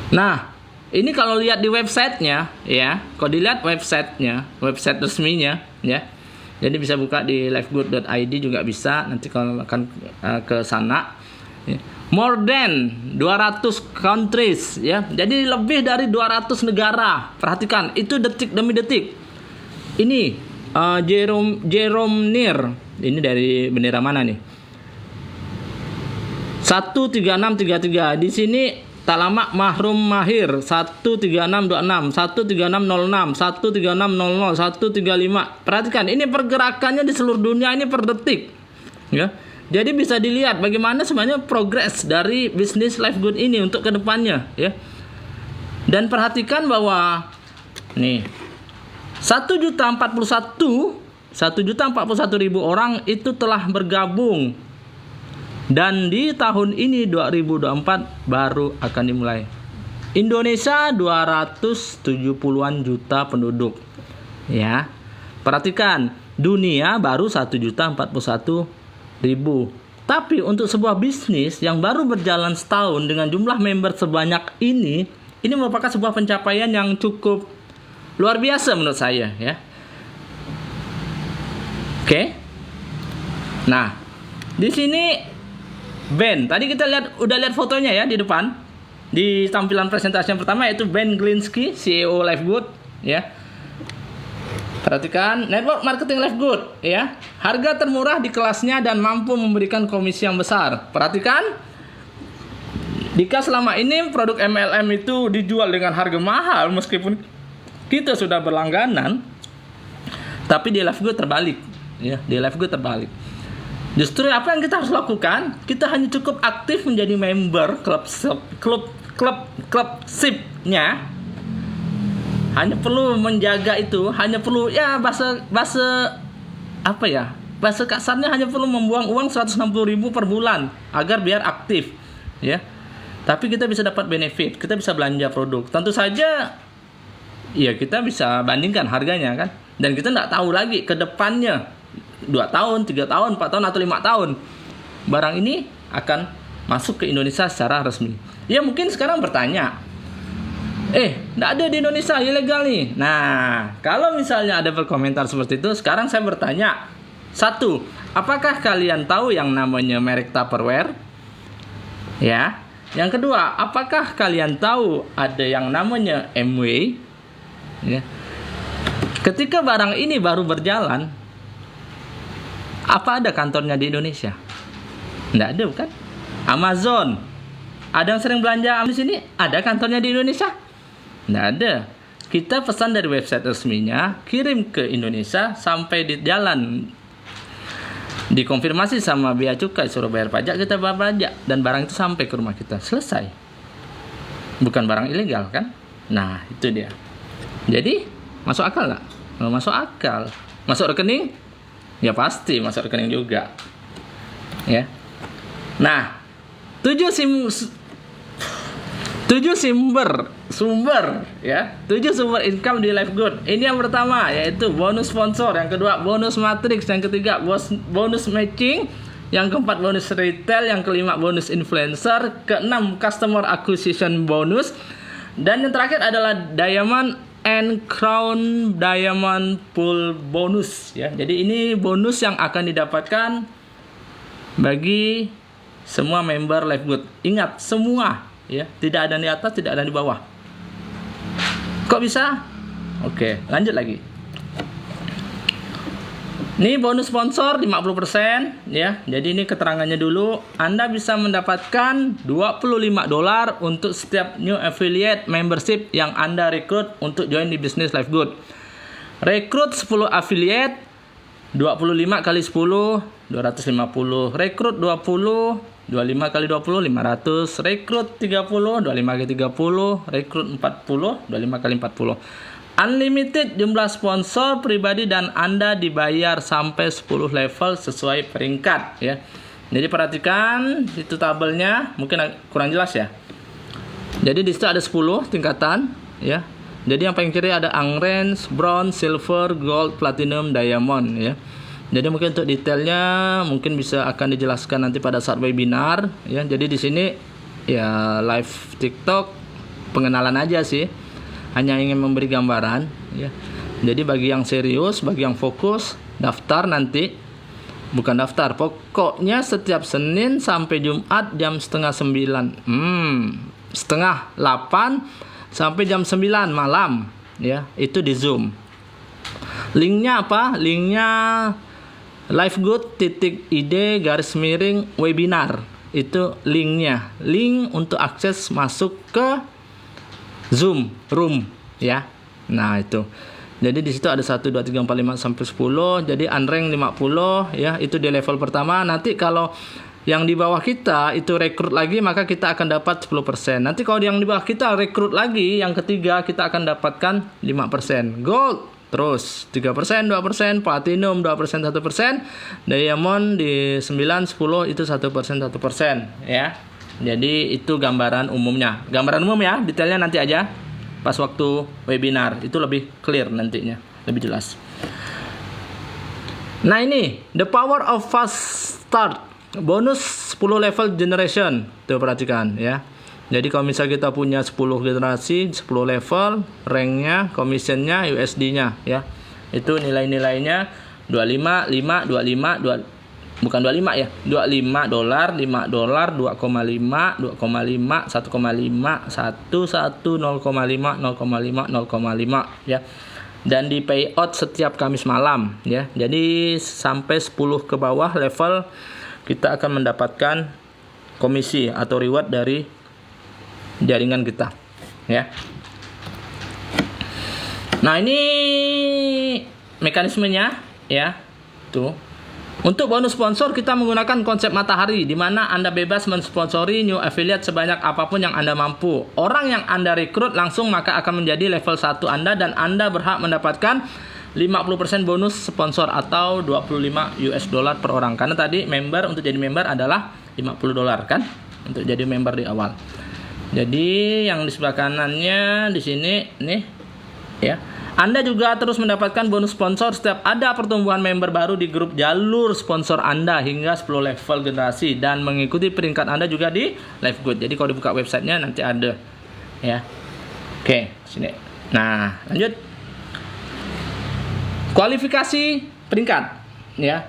Speaker 1: Nah, ini kalau lihat di websitenya ya, kalau dilihat website resminya ya, jadi bisa buka di lifegood.id juga bisa, nanti kalau akan ke sana ya. More than 200 countries ya, jadi lebih dari 200 negara. Perhatikan, itu detik demi detik. Ini Jerome Nir, ini dari bendera mana nih? 13633 di sini. Tak lama Mahrum Mahir 13626, 13606, 13600, 135. Perhatikan, ini pergerakannya di seluruh dunia ini per detik. Ya. Jadi bisa dilihat bagaimana sebenarnya progres dari bisnis Lifegood ini untuk kedepannya ya. Dan perhatikan bahwa nih 1.041.000 orang itu telah bergabung. Dan di tahun ini 2024 baru akan dimulai. Indonesia 270-an juta penduduk. Ya. Perhatikan, dunia baru 1.041.000. Tapi untuk sebuah bisnis yang baru berjalan setahun dengan jumlah member sebanyak ini merupakan sebuah pencapaian yang cukup luar biasa menurut saya ya. Oke. Nah, di sini Ben, tadi kita udah lihat fotonya ya di depan. Di tampilan presentasi yang pertama yaitu Ben Glinsky, CEO Lifegood ya. Perhatikan, network marketing Lifegood ya. Harga termurah di kelasnya dan mampu memberikan komisi yang besar. Perhatikan, jika selama ini produk MLM itu dijual dengan harga mahal meskipun kita sudah berlangganan, tapi di Lifegood terbalik ya, di Lifegood terbalik. Justru apa yang kita harus lakukan? Kita hanya cukup aktif menjadi member clubship-nya. Hanya perlu menjaga itu, hanya perlu ya bahasa kasarnya hanya perlu membuang uang 160.000 per bulan agar biar aktif, ya. Tapi kita bisa dapat benefit, kita bisa belanja produk. Tentu saja ya kita bisa bandingkan harganya kan. Dan kita nggak tahu lagi ke depannya 2 tahun, 3 tahun, 4 tahun, atau 5 tahun barang ini akan masuk ke Indonesia secara resmi. Ya mungkin sekarang bertanya, nggak ada di Indonesia, ilegal nih. Nah, kalau misalnya ada berkomentar seperti itu, sekarang saya bertanya. 1, apakah kalian tahu yang namanya merek Tupperware? Ya. Yang kedua, apakah kalian tahu ada yang namanya Amway? Ya. Ketika barang ini baru berjalan, apa ada kantornya di Indonesia? Nggak ada, bukan? Amazon, ada yang sering belanja di sini? Ada kantornya di Indonesia? Nggak ada. Kita pesan dari website resminya, kirim ke Indonesia, sampai di jalan Dikonfirmasi sama bea cukai, suruh bayar pajak, kita bayar pajak, dan barang itu sampai ke rumah kita, selesai. Bukan barang ilegal kan? Nah, itu dia. Jadi masuk akal nggak? Masuk akal. Masuk rekening? Ya pasti masuk rekening juga. Ya. Nah, 7 sumber ya, 7 sumber income di Lifegood. Ini yang pertama, yaitu bonus sponsor, yang kedua bonus matrix, yang ketiga bonus matching, yang keempat bonus retail, yang kelima bonus influencer, keenam customer acquisition bonus, dan yang terakhir adalah diamond and crown diamond pool bonus ya. Jadi ini bonus yang akan didapatkan bagi semua member Lifegood. Ingat, semua ya, tidak ada di atas, tidak ada di bawah. Kok bisa? Oke, lanjut lagi. Ini bonus sponsor 50% ya. Jadi ini keterangannya dulu. Anda bisa mendapatkan $25 untuk setiap new affiliate membership yang Anda rekrut untuk join di bisnis Lifegood. Rekrut 10 affiliate, 25 kali 10 250. Rekrut 20, 25 kali 20 500. Rekrut 30, 25 kali 30. Rekrut 40, 25 kali 40. Unlimited jumlah sponsor pribadi dan Anda dibayar sampai 10 level sesuai peringkat ya. Jadi perhatikan itu tabelnya, mungkin kurang jelas ya. Jadi di situ ada 10 tingkatan ya. Jadi yang paling kiri ada orange, bronze, silver, gold, platinum, diamond ya. Jadi mungkin untuk detailnya mungkin bisa akan dijelaskan nanti pada saat webinar ya. Jadi di sini ya live TikTok pengenalan aja sih. Hanya ingin memberi gambaran ya. Jadi bagi yang serius, bagi yang fokus, daftar nanti. Bukan daftar, pokoknya setiap Senin sampai Jumat jam setengah 9. Setengah 8 sampai jam 9 malam ya. Itu di Zoom. Linknya apa? Linknya lifegood.id/webinar. Itu linknya. Link untuk akses masuk ke Zoom room ya. Nah, itu. Jadi di situ ada 1 2 3 4 5 sampai 10. Jadi unrank 50 ya, itu di level pertama. Nanti kalau yang di bawah kita itu rekrut lagi, maka kita akan dapat 10%. Nanti kalau yang di bawah kita rekrut lagi yang ketiga, kita akan dapatkan 5%. Gold terus 3%, 2%, platinum 2%, 1%, diamond di 9 10 itu 1%, 1% ya. Jadi itu gambaran umumnya. Gambaran umum ya, detailnya nanti aja pas waktu webinar. Itu lebih clear nantinya, lebih jelas. Nah, ini the power of fast start. Bonus 10 level generation. Tuh perhatikan ya. Jadi kalau misalnya kita punya 10 generasi, 10 level, ranknya, commissionnya, USD-nya ya. Itu nilai-nilainya 25, 5, 25, 2 bukan 25 ya, $25, $5, 2,5, 2,5, 1,5, 1, 1, 0,5, 0,5, 0,5 ya. Dan di payout setiap Kamis malam ya. Jadi sampai 10 ke bawah level kita akan mendapatkan komisi atau reward dari jaringan kita ya. Nah, ini mekanismenya ya. Tuh. Untuk bonus sponsor kita menggunakan konsep matahari, di mana Anda bebas mensponsori new affiliate sebanyak apapun yang Anda mampu. Orang yang Anda rekrut langsung maka akan menjadi level 1 Anda, dan Anda berhak mendapatkan 50% bonus sponsor atau $25 per orang. Karena tadi member, untuk jadi member adalah $50 kan, untuk jadi member di awal. Jadi yang di sebelah kanannya di sini nih ya. Anda juga terus mendapatkan bonus sponsor setiap ada pertumbuhan member baru di grup jalur sponsor Anda hingga 10 level generasi, dan mengikuti peringkat Anda juga di Lifegood. Jadi kalau dibuka websitenya nanti ada ya. Oke, sini. Nah, lanjut. Kualifikasi peringkat ya.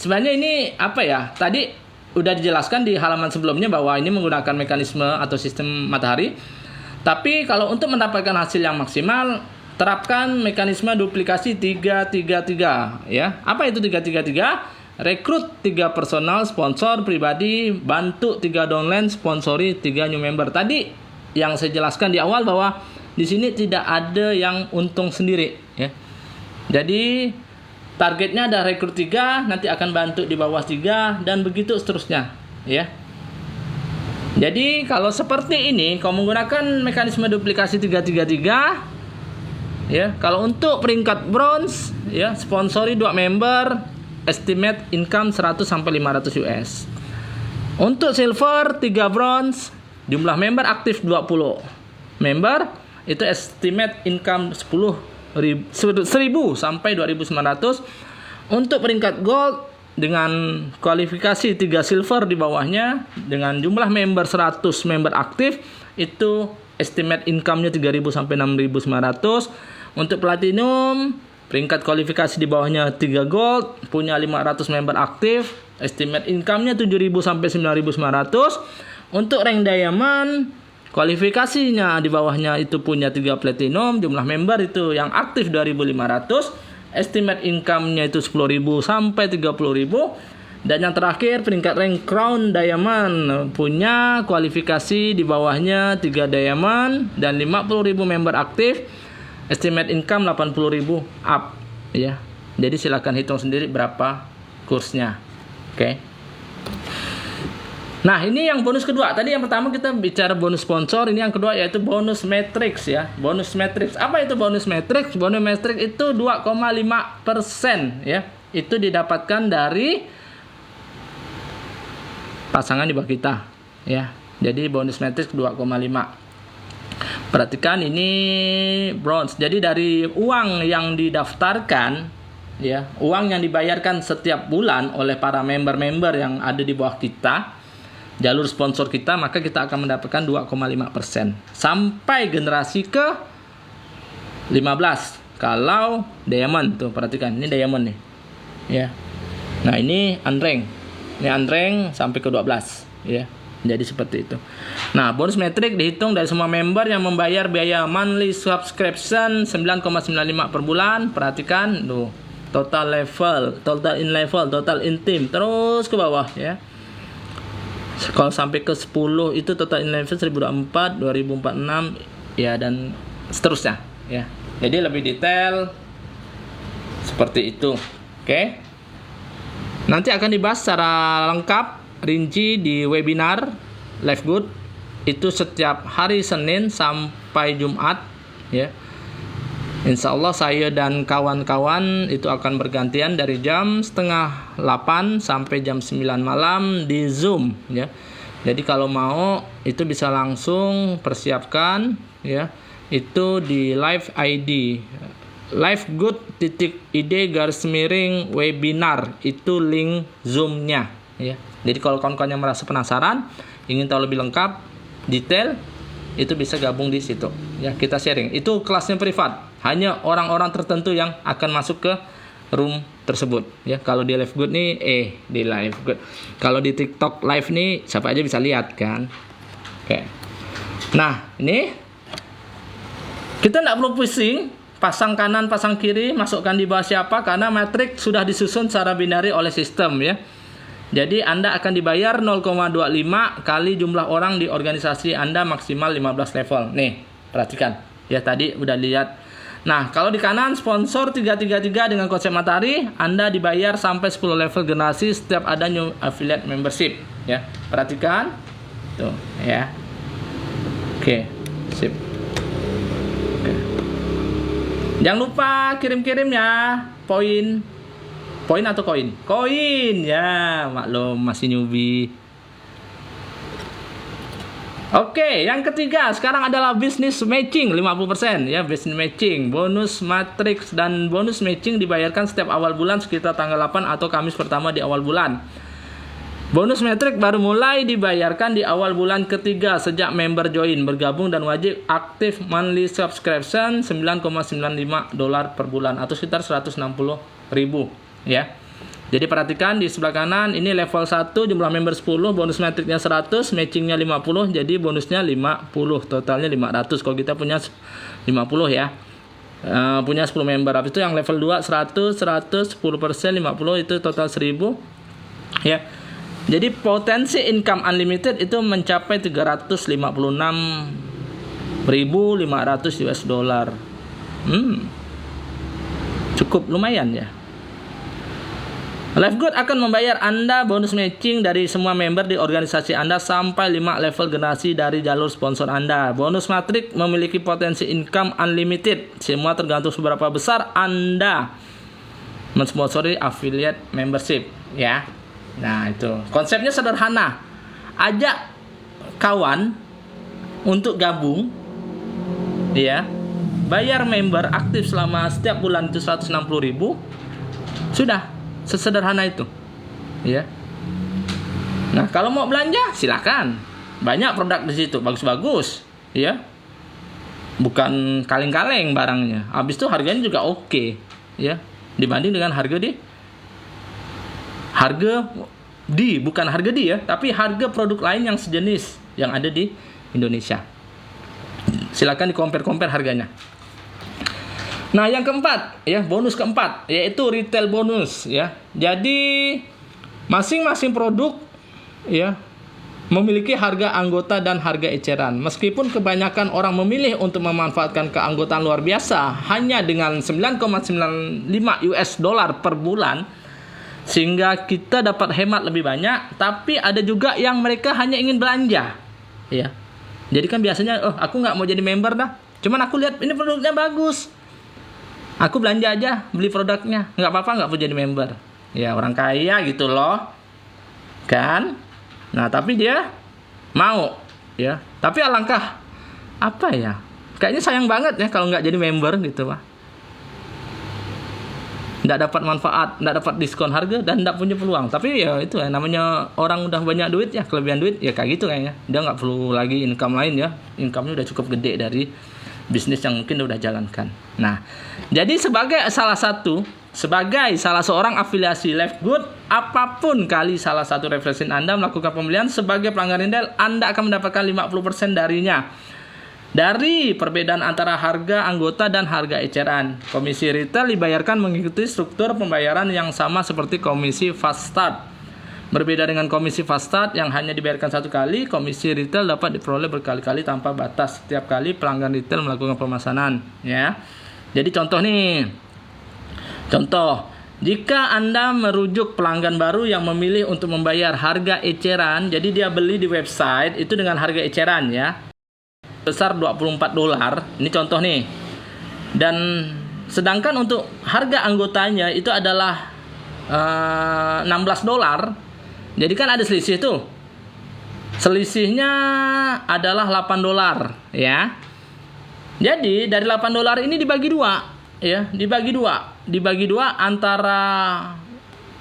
Speaker 1: Sebenarnya ini apa ya? Tadi udah dijelaskan di halaman sebelumnya bahwa ini menggunakan mekanisme atau sistem matahari. Tapi kalau untuk mendapatkan hasil yang maksimal, terapkan mekanisme duplikasi 333 ya. Apa itu 333? Rekrut 3 personal sponsor pribadi, bantu 3 downline, sponsori 3 new member. Tadi yang saya jelaskan di awal bahwa di sini tidak ada yang untung sendiri ya. Jadi targetnya ada rekrut 3, nanti akan bantu di bawah 3, dan begitu seterusnya, ya. Jadi kalau seperti ini, kalau menggunakan mekanisme duplikasi 333, ya, kalau untuk peringkat bronze, ya, sponsori 2 member, estimate income 100 sampai 500 US. Untuk silver 3 bronze, jumlah member aktif 20 member, itu estimate income 1000 sampai 2900. Untuk peringkat gold dengan kualifikasi 3 silver di bawahnya dengan jumlah member 100 member aktif, itu estimate income-nya 3000 sampai 6900. Untuk platinum peringkat kualifikasi di bawahnya 3 gold, punya 500 member aktif, estimate income-nya 7000 sampai 9900. Untuk rank diamond kualifikasinya di bawahnya itu punya 3 platinum, jumlah member itu yang aktif 2500, estimate income-nya itu 10.000 sampai 30.000. Dan yang terakhir peringkat rank crown diamond, punya kualifikasi di bawahnya 3 diamond dan 50.000 member aktif, estimate income 80.000 up, ya. Jadi silakan hitung sendiri berapa kursnya. Oke. Nah, ini yang bonus kedua. Tadi yang pertama kita bicara bonus sponsor, ini yang kedua yaitu bonus matrix, ya. Bonus matrix. Apa itu bonus matrix? Bonus matrix itu 2,5%, ya. Itu didapatkan dari pasangan di bawah kita, ya. Jadi bonus matrix 2,5. Perhatikan ini bronze. Jadi dari uang yang didaftarkan, ya, uang yang dibayarkan setiap bulan oleh para member-member yang ada di bawah kita, jalur sponsor kita, maka kita akan mendapatkan 2,5% sampai generasi ke 15. Kalau diamond tuh, perhatikan ini diamond nih, ya. Nah, ini unrank. Ini unrank sampai ke 12, ya. Jadi seperti itu. Nah, bonus matrix dihitung dari semua member yang membayar biaya monthly subscription 9,95 per bulan. Perhatikan tuh, total level, total in level, total in team, terus ke bawah, ya. Kalau sampai ke 10 itu total in level 1004, 2046, ya, dan seterusnya, ya. Jadi lebih detail seperti itu. Oke. Nanti akan dibahas secara lengkap, rinci di webinar Live Good. Itu setiap hari Senin sampai Jumat, ya. Insya Allah saya dan kawan-kawan itu akan bergantian dari jam 7:30 sampai jam 9 malam di Zoom, ya. Jadi kalau mau itu bisa langsung persiapkan, ya. Itu di live ID livegood.id /webinar, itu link Zoom-nya, ya. Jadi kalau kawan-kawan yang merasa penasaran, ingin tahu lebih lengkap, detail, itu bisa gabung di situ, ya. Kita sharing. Itu kelasnya privat. Hanya orang-orang tertentu yang akan masuk ke room tersebut, ya. Kalau di Live Good nih, di Live Good. Kalau di TikTok Live nih, siapa aja bisa lihat kan. Oke. Nah, ini kita nggak perlu pusing, pasang kanan, pasang kiri, masukkan di bawah siapa, karena matrix sudah disusun secara binari oleh sistem, ya. Jadi Anda akan dibayar 0,25 kali jumlah orang di organisasi Anda maksimal 15 level. Nih, perhatikan. Ya, tadi udah lihat. Nah, kalau di kanan sponsor 333 dengan konsep matahari, Anda dibayar sampai 10 level generasi setiap ada new affiliate membership, ya. Perhatikan. Tuh, ya. Oke, sip. Oke. Jangan lupa kirim-kirim ya poin atau koin? Koin, ya, maklum masih newbie. Oke, yang ketiga sekarang adalah business matching 50%, ya, business matching, bonus matrix dan bonus matching dibayarkan setiap awal bulan sekitar tanggal 8 atau Kamis pertama di awal bulan. Bonus matrix baru mulai dibayarkan di awal bulan ketiga sejak member join, bergabung dan wajib aktif monthly subscription $9,95 per bulan atau sekitar 160.000, ya. Jadi perhatikan di sebelah kanan ini level 1 jumlah member 10, bonus matrixnya 100, matchingnya 50, jadi bonusnya 50, totalnya 500. Kalau kita punya 50, ya, punya 10 member. Habis itu yang level 2 100, 10%, 50, itu total 1000, ya. Jadi potensi income unlimited itu mencapai 356.500 US dollar. Cukup lumayan, ya. Lifegood akan membayar Anda bonus matching dari semua member di organisasi Anda sampai 5 level generasi dari jalur sponsor Anda. Bonus Matrix memiliki potensi income unlimited. Semua tergantung seberapa besar Anda mensponsori affiliate membership, ya. Nah, itu. Konsepnya sederhana. Ajak kawan untuk gabung, ya. Bayar member aktif selama setiap bulan itu 160.000. Sudah. Sesederhana itu, ya. Nah, kalau mau belanja silakan, banyak produk di situ, bagus-bagus, ya. Bukan kaleng-kaleng barangnya. Habis itu harganya juga oke, ya. Dibanding dengan bukan harga di ya, tapi harga produk lain yang sejenis yang ada di Indonesia. Silakan di-compare harganya. Nah, yang keempat, ya, bonus keempat, yaitu retail bonus, ya. Jadi masing-masing produk, ya, memiliki harga anggota dan harga eceran. Meskipun kebanyakan orang memilih untuk memanfaatkan keanggotaan luar biasa hanya dengan 9,95 US dollar per bulan, sehingga kita dapat hemat lebih banyak. Tapi ada juga yang mereka hanya ingin belanja, ya. Jadi kan biasanya, aku nggak mau jadi member dah, cuman aku lihat ini produknya bagus, aku belanja aja, beli produknya. Nggak apa-apa, nggak perlu jadi member. Ya, orang kaya gitu loh. Kan? Nah, tapi dia mau. Ya. Tapi alangkah, apa ya? Kayaknya sayang banget ya kalau nggak jadi member gitu, Pak. Nggak dapat manfaat, nggak dapat diskon harga, dan nggak punya peluang. Tapi ya itu ya, namanya orang udah banyak duit ya, kelebihan duit, ya kayak gitu kayaknya. Dia nggak perlu lagi income lain ya. Income-nya udah cukup gede dari bisnis yang mungkin udah jalankan. Nah, jadi sebagai salah seorang afiliasi Lifegood, apapun kali salah satu referensi Anda melakukan pembelian sebagai pelanggan retail, Anda akan mendapatkan 50% darinya. Dari perbedaan antara harga anggota dan harga eceran. Komisi retail dibayarkan mengikuti struktur pembayaran yang sama seperti komisi fast start. Berbeda dengan komisi fast start yang hanya dibayarkan satu kali, komisi retail dapat diperoleh berkali-kali tanpa batas setiap kali pelanggan retail melakukan pemesanan, ya. Jadi contoh, jika Anda merujuk pelanggan baru yang memilih untuk membayar harga eceran, jadi dia beli di website itu dengan harga eceran, ya, besar $24. Ini contoh nih. Dan sedangkan untuk harga anggotanya itu adalah $16. Jadi kan ada selisih tuh. Selisihnya adalah $8, ya. Jadi dari $8 ini dibagi dua, ya, dibagi dua antara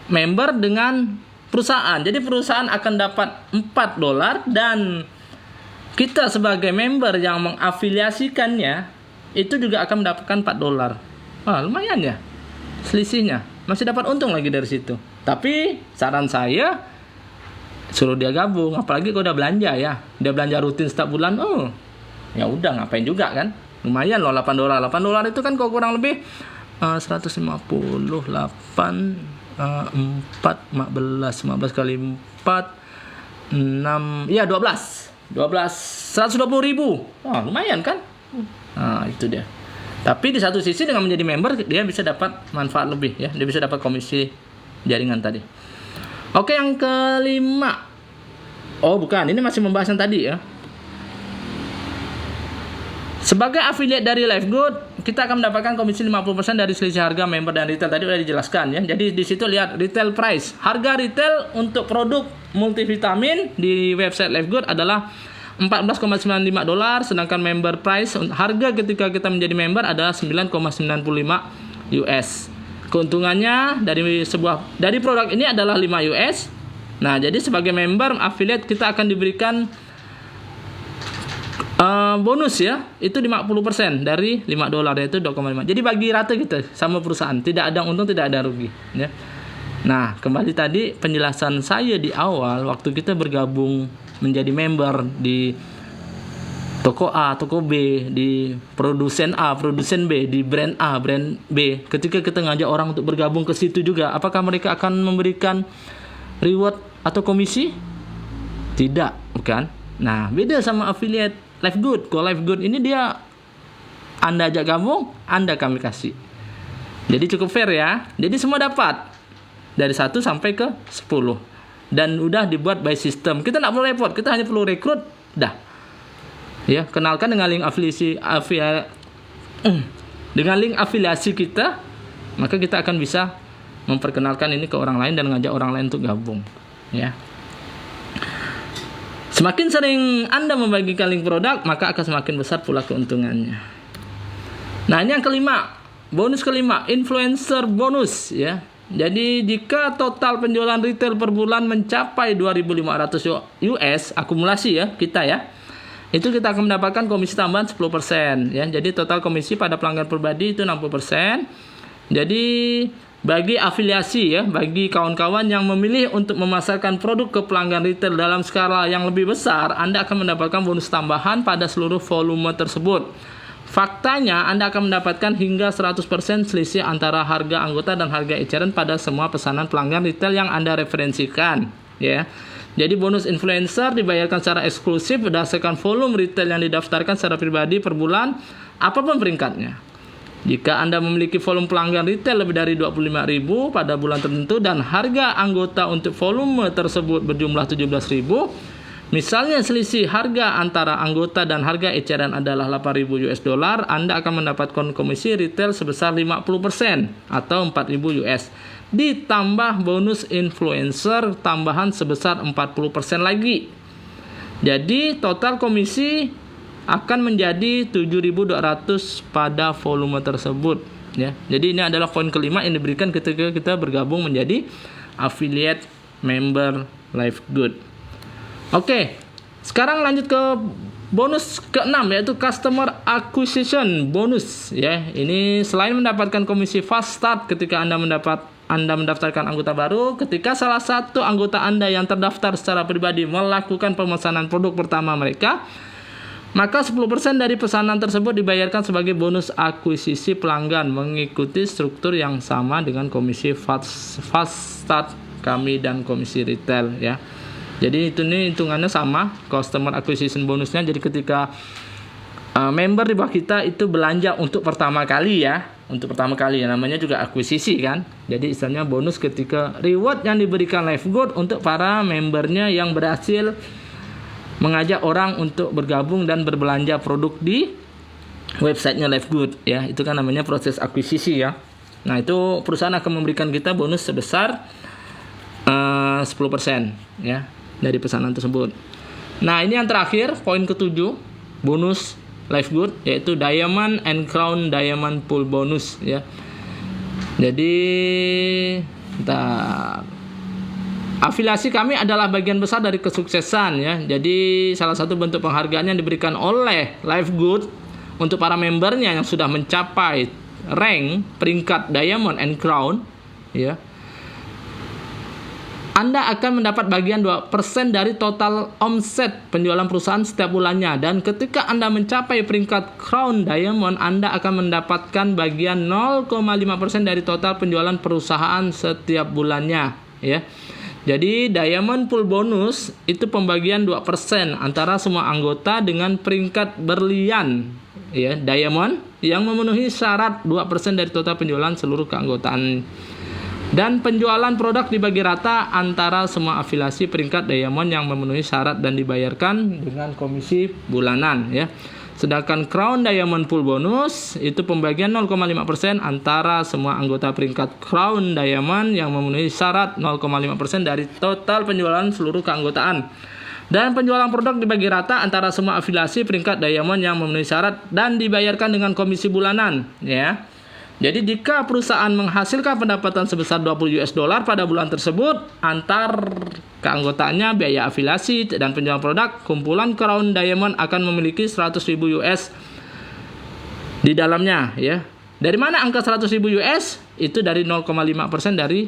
Speaker 1: member dengan perusahaan. Jadi perusahaan akan dapat $4 dan kita sebagai member yang mengafiliasikannya itu juga akan mendapatkan $4. Wah, lumayan ya selisihnya. Masih dapat untung lagi dari situ. Tapi saran saya, suruh dia gabung, apalagi kalau udah belanja ya. Dia belanja rutin setiap bulan, ya udah, ngapain juga kan. Lumayan loh, $8. $8 itu kan kalau kurang lebih 158 15 kali 4 6, ya 12 120.000. Wah, lumayan kan. Nah, itu dia. Tapi di satu sisi dengan menjadi member dia bisa dapat manfaat lebih, ya. Dia bisa dapat komisi jaringan tadi. Oke, yang kelima. Oh, bukan. Ini masih membahas yang tadi ya. Sebagai affiliate dari Lifegood, kita akan mendapatkan komisi 50% dari selisih harga member dan retail. Tadi udah dijelaskan ya. Jadi di situ lihat retail price. Harga retail untuk produk multivitamin di website Lifegood adalah $14,95, sedangkan member price harga ketika kita menjadi member adalah $9,95 US. Keuntungannya dari produk ini adalah $5 US. Nah, jadi sebagai member affiliate kita akan diberikan bonus ya, itu 50% dari $5, yaitu 2,5. Jadi bagi rata gitu sama perusahaan, tidak ada untung, tidak ada rugi ya. Nah, kembali tadi penjelasan saya di awal waktu kita bergabung menjadi member di toko A, toko B, di produsen A, produsen B, di brand A, brand B. Ketika kita ngajak orang untuk bergabung ke situ juga, apakah mereka akan memberikan reward atau komisi? Tidak, bukan? Nah, beda sama affiliate Lifegood. Kalau Lifegood ini dia Anda ajak gabung, Anda kami kasih. Jadi cukup fair ya. Jadi semua dapat. dari 1 sampai ke 10. Dan udah dibuat by system. Kita nggak perlu repot, kita hanya perlu rekrut, dah. Ya, kenalkan dengan link dengan link afiliasi kita, maka kita akan bisa memperkenalkan ini ke orang lain dan ngajak orang lain untuk gabung, ya. Semakin sering Anda membagikan link produk, maka akan semakin besar pula keuntungannya. Nah, ini yang kelima, bonus kelima, influencer bonus, ya. Jadi jika total penjualan retail per bulan mencapai 2.500 US akumulasi ya kita ya, itu kita akan mendapatkan komisi tambahan 10% ya. Jadi total komisi pada pelanggan pribadi itu 60%. Jadi bagi afiliasi ya, bagi kawan-kawan yang memilih untuk memasarkan produk ke pelanggan retail dalam skala yang lebih besar, Anda akan mendapatkan bonus tambahan pada seluruh volume tersebut. Faktanya, Anda akan mendapatkan hingga 100% selisih antara harga anggota dan harga eceran pada semua pesanan pelanggan retail yang Anda referensikan, ya. Jadi bonus influencer dibayarkan secara eksklusif berdasarkan volume retail yang didaftarkan secara pribadi per bulan, apapun peringkatnya. Jika Anda memiliki volume pelanggan retail lebih dari 25.000 pada bulan tertentu dan harga anggota untuk volume tersebut berjumlah 17.000, misalnya selisih harga antara anggota dan harga eceran adalah 8.000 US dollar, Anda akan mendapatkan komisi retail sebesar 50% atau 4.000 US. Ditambah bonus influencer tambahan sebesar 40% lagi. Jadi total komisi akan menjadi 7.200 pada volume tersebut, ya. Jadi ini adalah poin kelima yang diberikan ketika kita bergabung menjadi affiliate member Life Good. Oke, sekarang lanjut ke bonus ke-6 yaitu customer acquisition bonus ya. Ini selain mendapatkan komisi fast start ketika Anda mendaftarkan anggota baru, ketika salah satu anggota Anda yang terdaftar secara pribadi melakukan pemesanan produk pertama mereka, maka 10% dari pesanan tersebut dibayarkan sebagai bonus akuisisi pelanggan mengikuti struktur yang sama dengan komisi fast start kami dan komisi retail ya. Jadi ini hitungannya sama, customer acquisition bonusnya. Jadi ketika member di bawah kita itu belanja untuk pertama kali ya, namanya juga akuisisi kan. Jadi istilahnya bonus ketika reward yang diberikan Life Good untuk para membernya yang berhasil mengajak orang untuk bergabung dan berbelanja produk di websitenya Life Good ya. Itu kan namanya proses akuisisi ya. Nah itu perusahaan akan memberikan kita bonus sebesar 10% ya dari pesanan tersebut. Nah ini yang terakhir, poin ke-7, bonus Life Good, yaitu Diamond and Crown Diamond Pool bonus ya. Jadi afiliasi kami adalah bagian besar dari kesuksesan ya. Jadi salah satu bentuk penghargaan yang diberikan oleh Life Good untuk para membernya yang sudah mencapai rank peringkat Diamond and Crown ya, Anda akan mendapat bagian 2% dari total omset penjualan perusahaan setiap bulannya. Dan ketika Anda mencapai peringkat Crown Diamond, Anda akan mendapatkan bagian 0,5% dari total penjualan perusahaan setiap bulannya ya. Jadi Diamond Pool bonus itu pembagian 2% antara semua anggota dengan peringkat berlian ya, Diamond yang memenuhi syarat 2% dari total penjualan seluruh keanggotaan. Dan penjualan produk dibagi rata antara semua afiliasi peringkat Diamond yang memenuhi syarat dan dibayarkan dengan komisi bulanan ya. Sedangkan Crown Diamond Pool bonus itu pembagian 0,5% antara semua anggota peringkat Crown Diamond yang memenuhi syarat 0,5% dari total penjualan seluruh keanggotaan. Dan penjualan produk dibagi rata antara semua afiliasi peringkat Diamond yang memenuhi syarat dan dibayarkan dengan komisi bulanan ya. Jadi jika perusahaan menghasilkan pendapatan sebesar 20 US dollar pada bulan tersebut, antar keanggotaannya, biaya afiliasi dan penjualan produk, kumpulan Crown Diamond akan memiliki 100.000 US di dalamnya ya. Dari mana angka 100.000 US? Itu dari 0,5% dari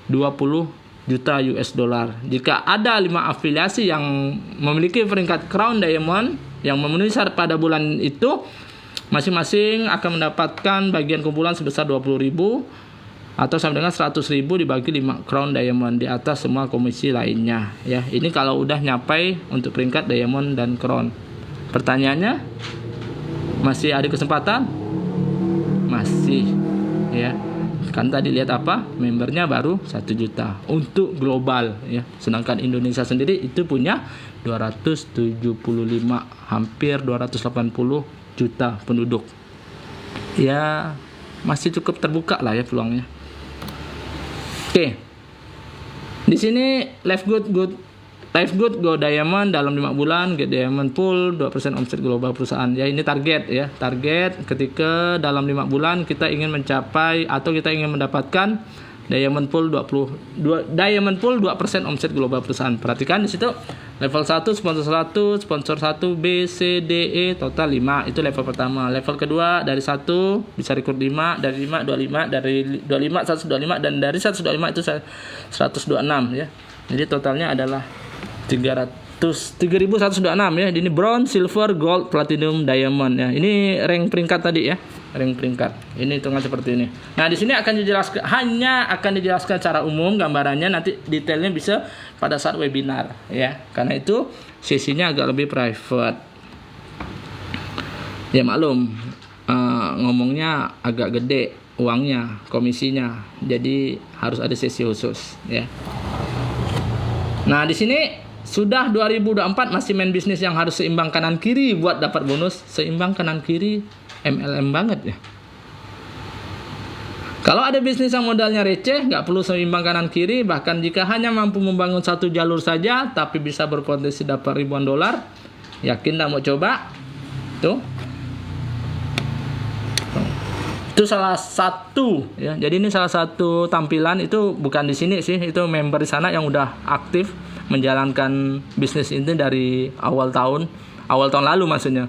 Speaker 1: 20 juta US dollar. Jika ada 5 afiliasi yang memiliki peringkat Crown Diamond yang memenuhi syarat pada bulan itu, masing-masing akan mendapatkan bagian kumpulan sebesar 20.000 atau sama dengan 100.000 dibagi 5 Crown Diamond di atas semua komisi lainnya ya. Ini kalau udah nyapai untuk peringkat Diamond dan Crown. Pertanyaannya, masih ada kesempatan? Masih ya. Kan tadi lihat apa? Membernya baru 1 juta untuk global ya. Sedangkan Indonesia sendiri itu punya 275, hampir 280 juta penduduk. Ya, masih cukup terbuka lah ya peluangnya. Oke. Di sini Life Good Go Diamond dalam 5 bulan, Get Diamond Pool 2% omset global perusahaan. Ya, ini target ya. Target ketika dalam 5 bulan kita ingin mencapai atau kita ingin mendapatkan Diamond Pool 2% omset global perusahaan. Perhatikan di situ level 1 sponsor 1 B C D E total 5, itu level pertama. Level kedua dari 1 bisa rekrut 5, dari 5 25, dari 25 125 dan dari 125 itu 126 ya. Jadi totalnya adalah 3.126 ya. Ini bronze, silver, gold, platinum, diamond ya. Ini rank peringkat tadi ya. Rank peringkat. Ini hitungan seperti ini. Nah, di sini hanya akan dijelaskan secara umum gambarannya, nanti detailnya bisa pada saat webinar ya. Karena itu sesinya agak lebih private. Ya maklum, ngomongnya agak gede uangnya, komisinya. Jadi harus ada sesi khusus ya. Nah, di sini sudah 2024 masih main bisnis yang harus seimbang kanan kiri buat dapat bonus. Seimbang kanan kiri MLM banget ya. Kalau ada bisnis yang modalnya receh, nggak perlu seimbang kanan kiri. Bahkan jika hanya mampu membangun satu jalur saja, tapi bisa berpotensi dapat ribuan dolar, yakin nggak mau coba? Tuh. Itu salah satu ya. Jadi ini salah satu tampilan, itu bukan di sini sih, itu member di sana yang udah aktif menjalankan bisnis ini dari awal tahun lalu maksudnya.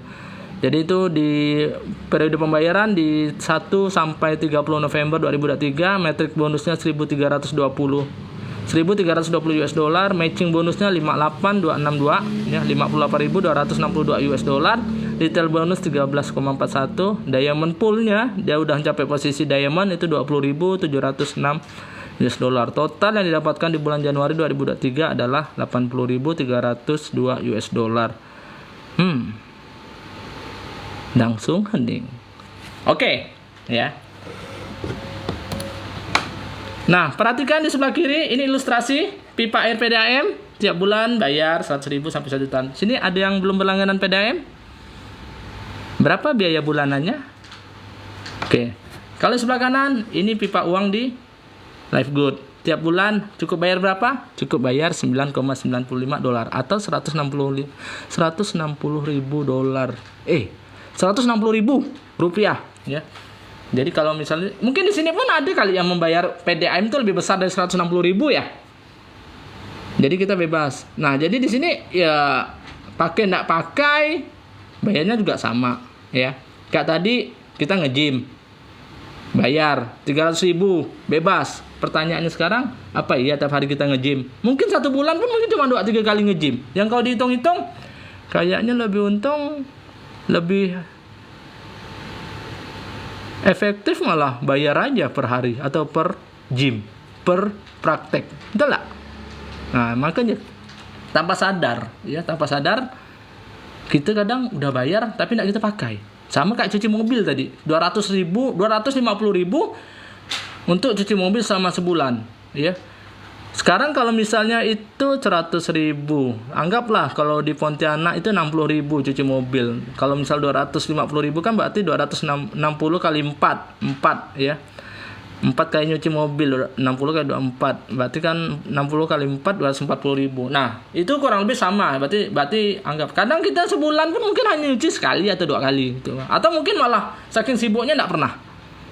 Speaker 1: Jadi itu di periode pembayaran di 1 sampai 30 November 2023, metrik bonusnya 1.320 US dollar, matching bonusnya 58.262 ya, 58.262 US dollar. Detail bonus 13,41. Diamond poolnya dia udah mencapai posisi diamond itu 20.706 US dollar. Total yang didapatkan di bulan Januari 2023 adalah 80.302 US dollar. Langsung hening. Oke, ya. Nah, perhatikan di sebelah kiri, ini ilustrasi pipa air PDAM tiap bulan bayar 100.000 sampai 1 juta. Sini ada yang belum berlangganan PDAM? Berapa biaya bulanannya? Oke. Kalau sebelah kanan, ini pipa uang di Life Good. Tiap bulan cukup bayar berapa? Cukup bayar 9,95 dolar atau 160.000 dolar. 160.000 rupiah ya. Jadi kalau misalnya mungkin di sini pun ada kali yang membayar PDAM itu lebih besar dari 160.000 ya. Jadi kita bebas. Nah, jadi di sini ya pakai enggak pakai bayarnya juga sama ya. Kayak tadi kita nge-gym bayar 300.000 bebas. Pertanyaannya sekarang, apa iya tiap hari kita nge-gym? Mungkin 1 bulan pun mungkin cuma 2-3 kali nge-gym. Yang kalau dihitung-hitung kayaknya lebih untung, lebih efektif malah bayar aja per hari atau per gym, per praktek. Betul nggak? Nah, makanya tanpa sadar kita kadang udah bayar tapi nggak kita pakai. Sama kayak cuci mobil tadi, 250.000 untuk cuci mobil selama sebulan, ya. Sekarang kalau misalnya itu 100.000, anggaplah kalau di Pontianak itu 60.000 cuci mobil. Kalau misal 250.000 kan berarti 260 kali 4 ya. 4 kali nyuci mobil 60 kali 24, berarti kan 60 kali 4 240.000. Nah, itu kurang lebih sama. Berarti anggap kadang kita sebulan pun mungkin hanya nyuci sekali atau 2 kali gitu. Atau mungkin malah saking sibuknya enggak pernah.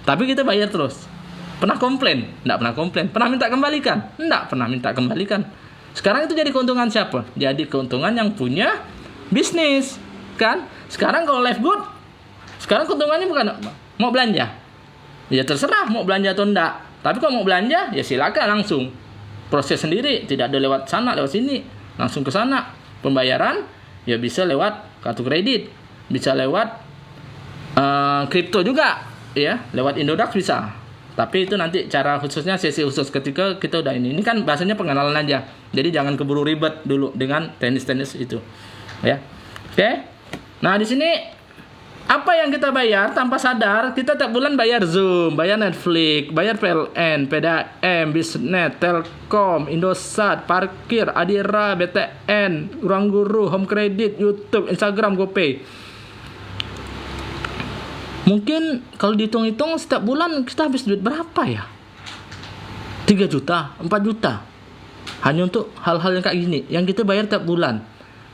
Speaker 1: Tapi kita bayar terus. Pernah komplain? Enggak pernah komplain. Pernah minta kembalikan? Enggak pernah minta kembalikan. Sekarang itu jadi keuntungan siapa? Jadi keuntungan yang punya bisnis, kan? Sekarang kalau Life Good, sekarang keuntungannya bukan mau belanja. Ya terserah mau belanja atau enggak. Tapi kalau mau belanja, ya silakan langsung. Proses sendiri, tidak ada lewat sana, lewat sini. Langsung ke sana. Pembayaran, ya bisa lewat kartu kredit. Bisa lewat kripto juga, ya. Lewat Indodax bisa. Tapi itu nanti cara khususnya sesi khusus ketika kita udah ini. Ini kan bahasanya pengenalan aja. Jadi jangan keburu ribet dulu dengan teknis-teknis itu. Ya. Oke. Nah, di sini Apa yang kita bayar tanpa sadar, kita tiap bulan bayar Zoom, bayar Netflix, bayar PLN, PDAM, Bisnet, Telkom, Indosat, parkir, Adira, BTN, Ruang Guru, Home Credit, YouTube, Instagram, GoPay. Mungkin kalau dihitung-hitung setiap bulan kita habis duit berapa ya? 3 juta, 4 juta. Hanya untuk hal-hal yang kayak gini, yang kita bayar tiap bulan.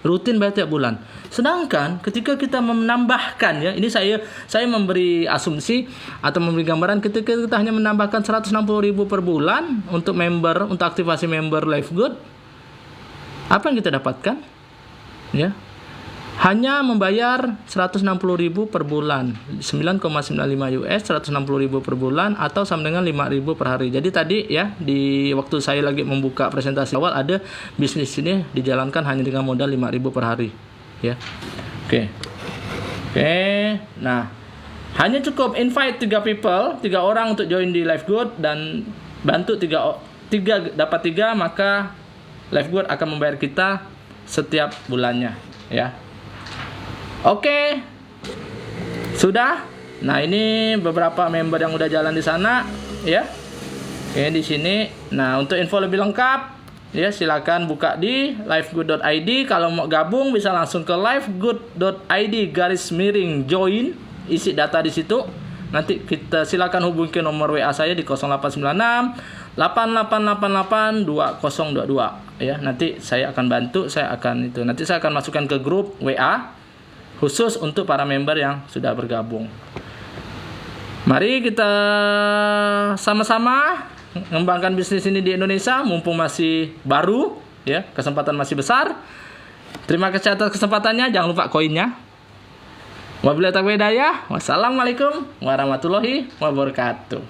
Speaker 1: Rutin bayar tiap bulan. Sedangkan ketika kita menambahkan, ya, ini saya memberi asumsi atau memberi gambaran, ketika kita hanya menambahkan 160.000 per bulan untuk member, untuk aktivasi member Lifegood, apa yang kita dapatkan? Ya. Hanya membayar 160.000 per bulan, 9,95 US, 160.000 per bulan, atau sama dengan 5.000 per hari. Jadi tadi ya, di waktu saya lagi membuka presentasi awal, ada bisnis ini dijalankan hanya dengan modal 5.000 per hari, ya. Oke. Nah, hanya cukup invite 3 orang untuk join di Lifegood dan bantu 3, maka Lifegood akan membayar kita setiap bulannya, ya. Oke, sudah. Nah, ini beberapa member yang udah jalan di sana, ya. Oke, di sini. Nah, untuk info lebih lengkap, ya, silakan buka di lifegood.id. Kalau mau gabung bisa langsung ke lifegood.id/join, isi data di situ. Nanti kita silakan hubungi ke nomor WA saya di 0896 8888 2022, ya. Nanti saya akan bantu, nanti saya akan masukkan ke grup WA khusus untuk para member yang sudah bergabung. Mari kita sama-sama mengembangkan bisnis ini di Indonesia, mumpung masih baru, ya, kesempatan masih besar. Terima kasih atas kesempatannya, jangan lupa koinnya. Wabillahi taufiq wal hidayah. Wassalamualaikum warahmatullahi wabarakatuh.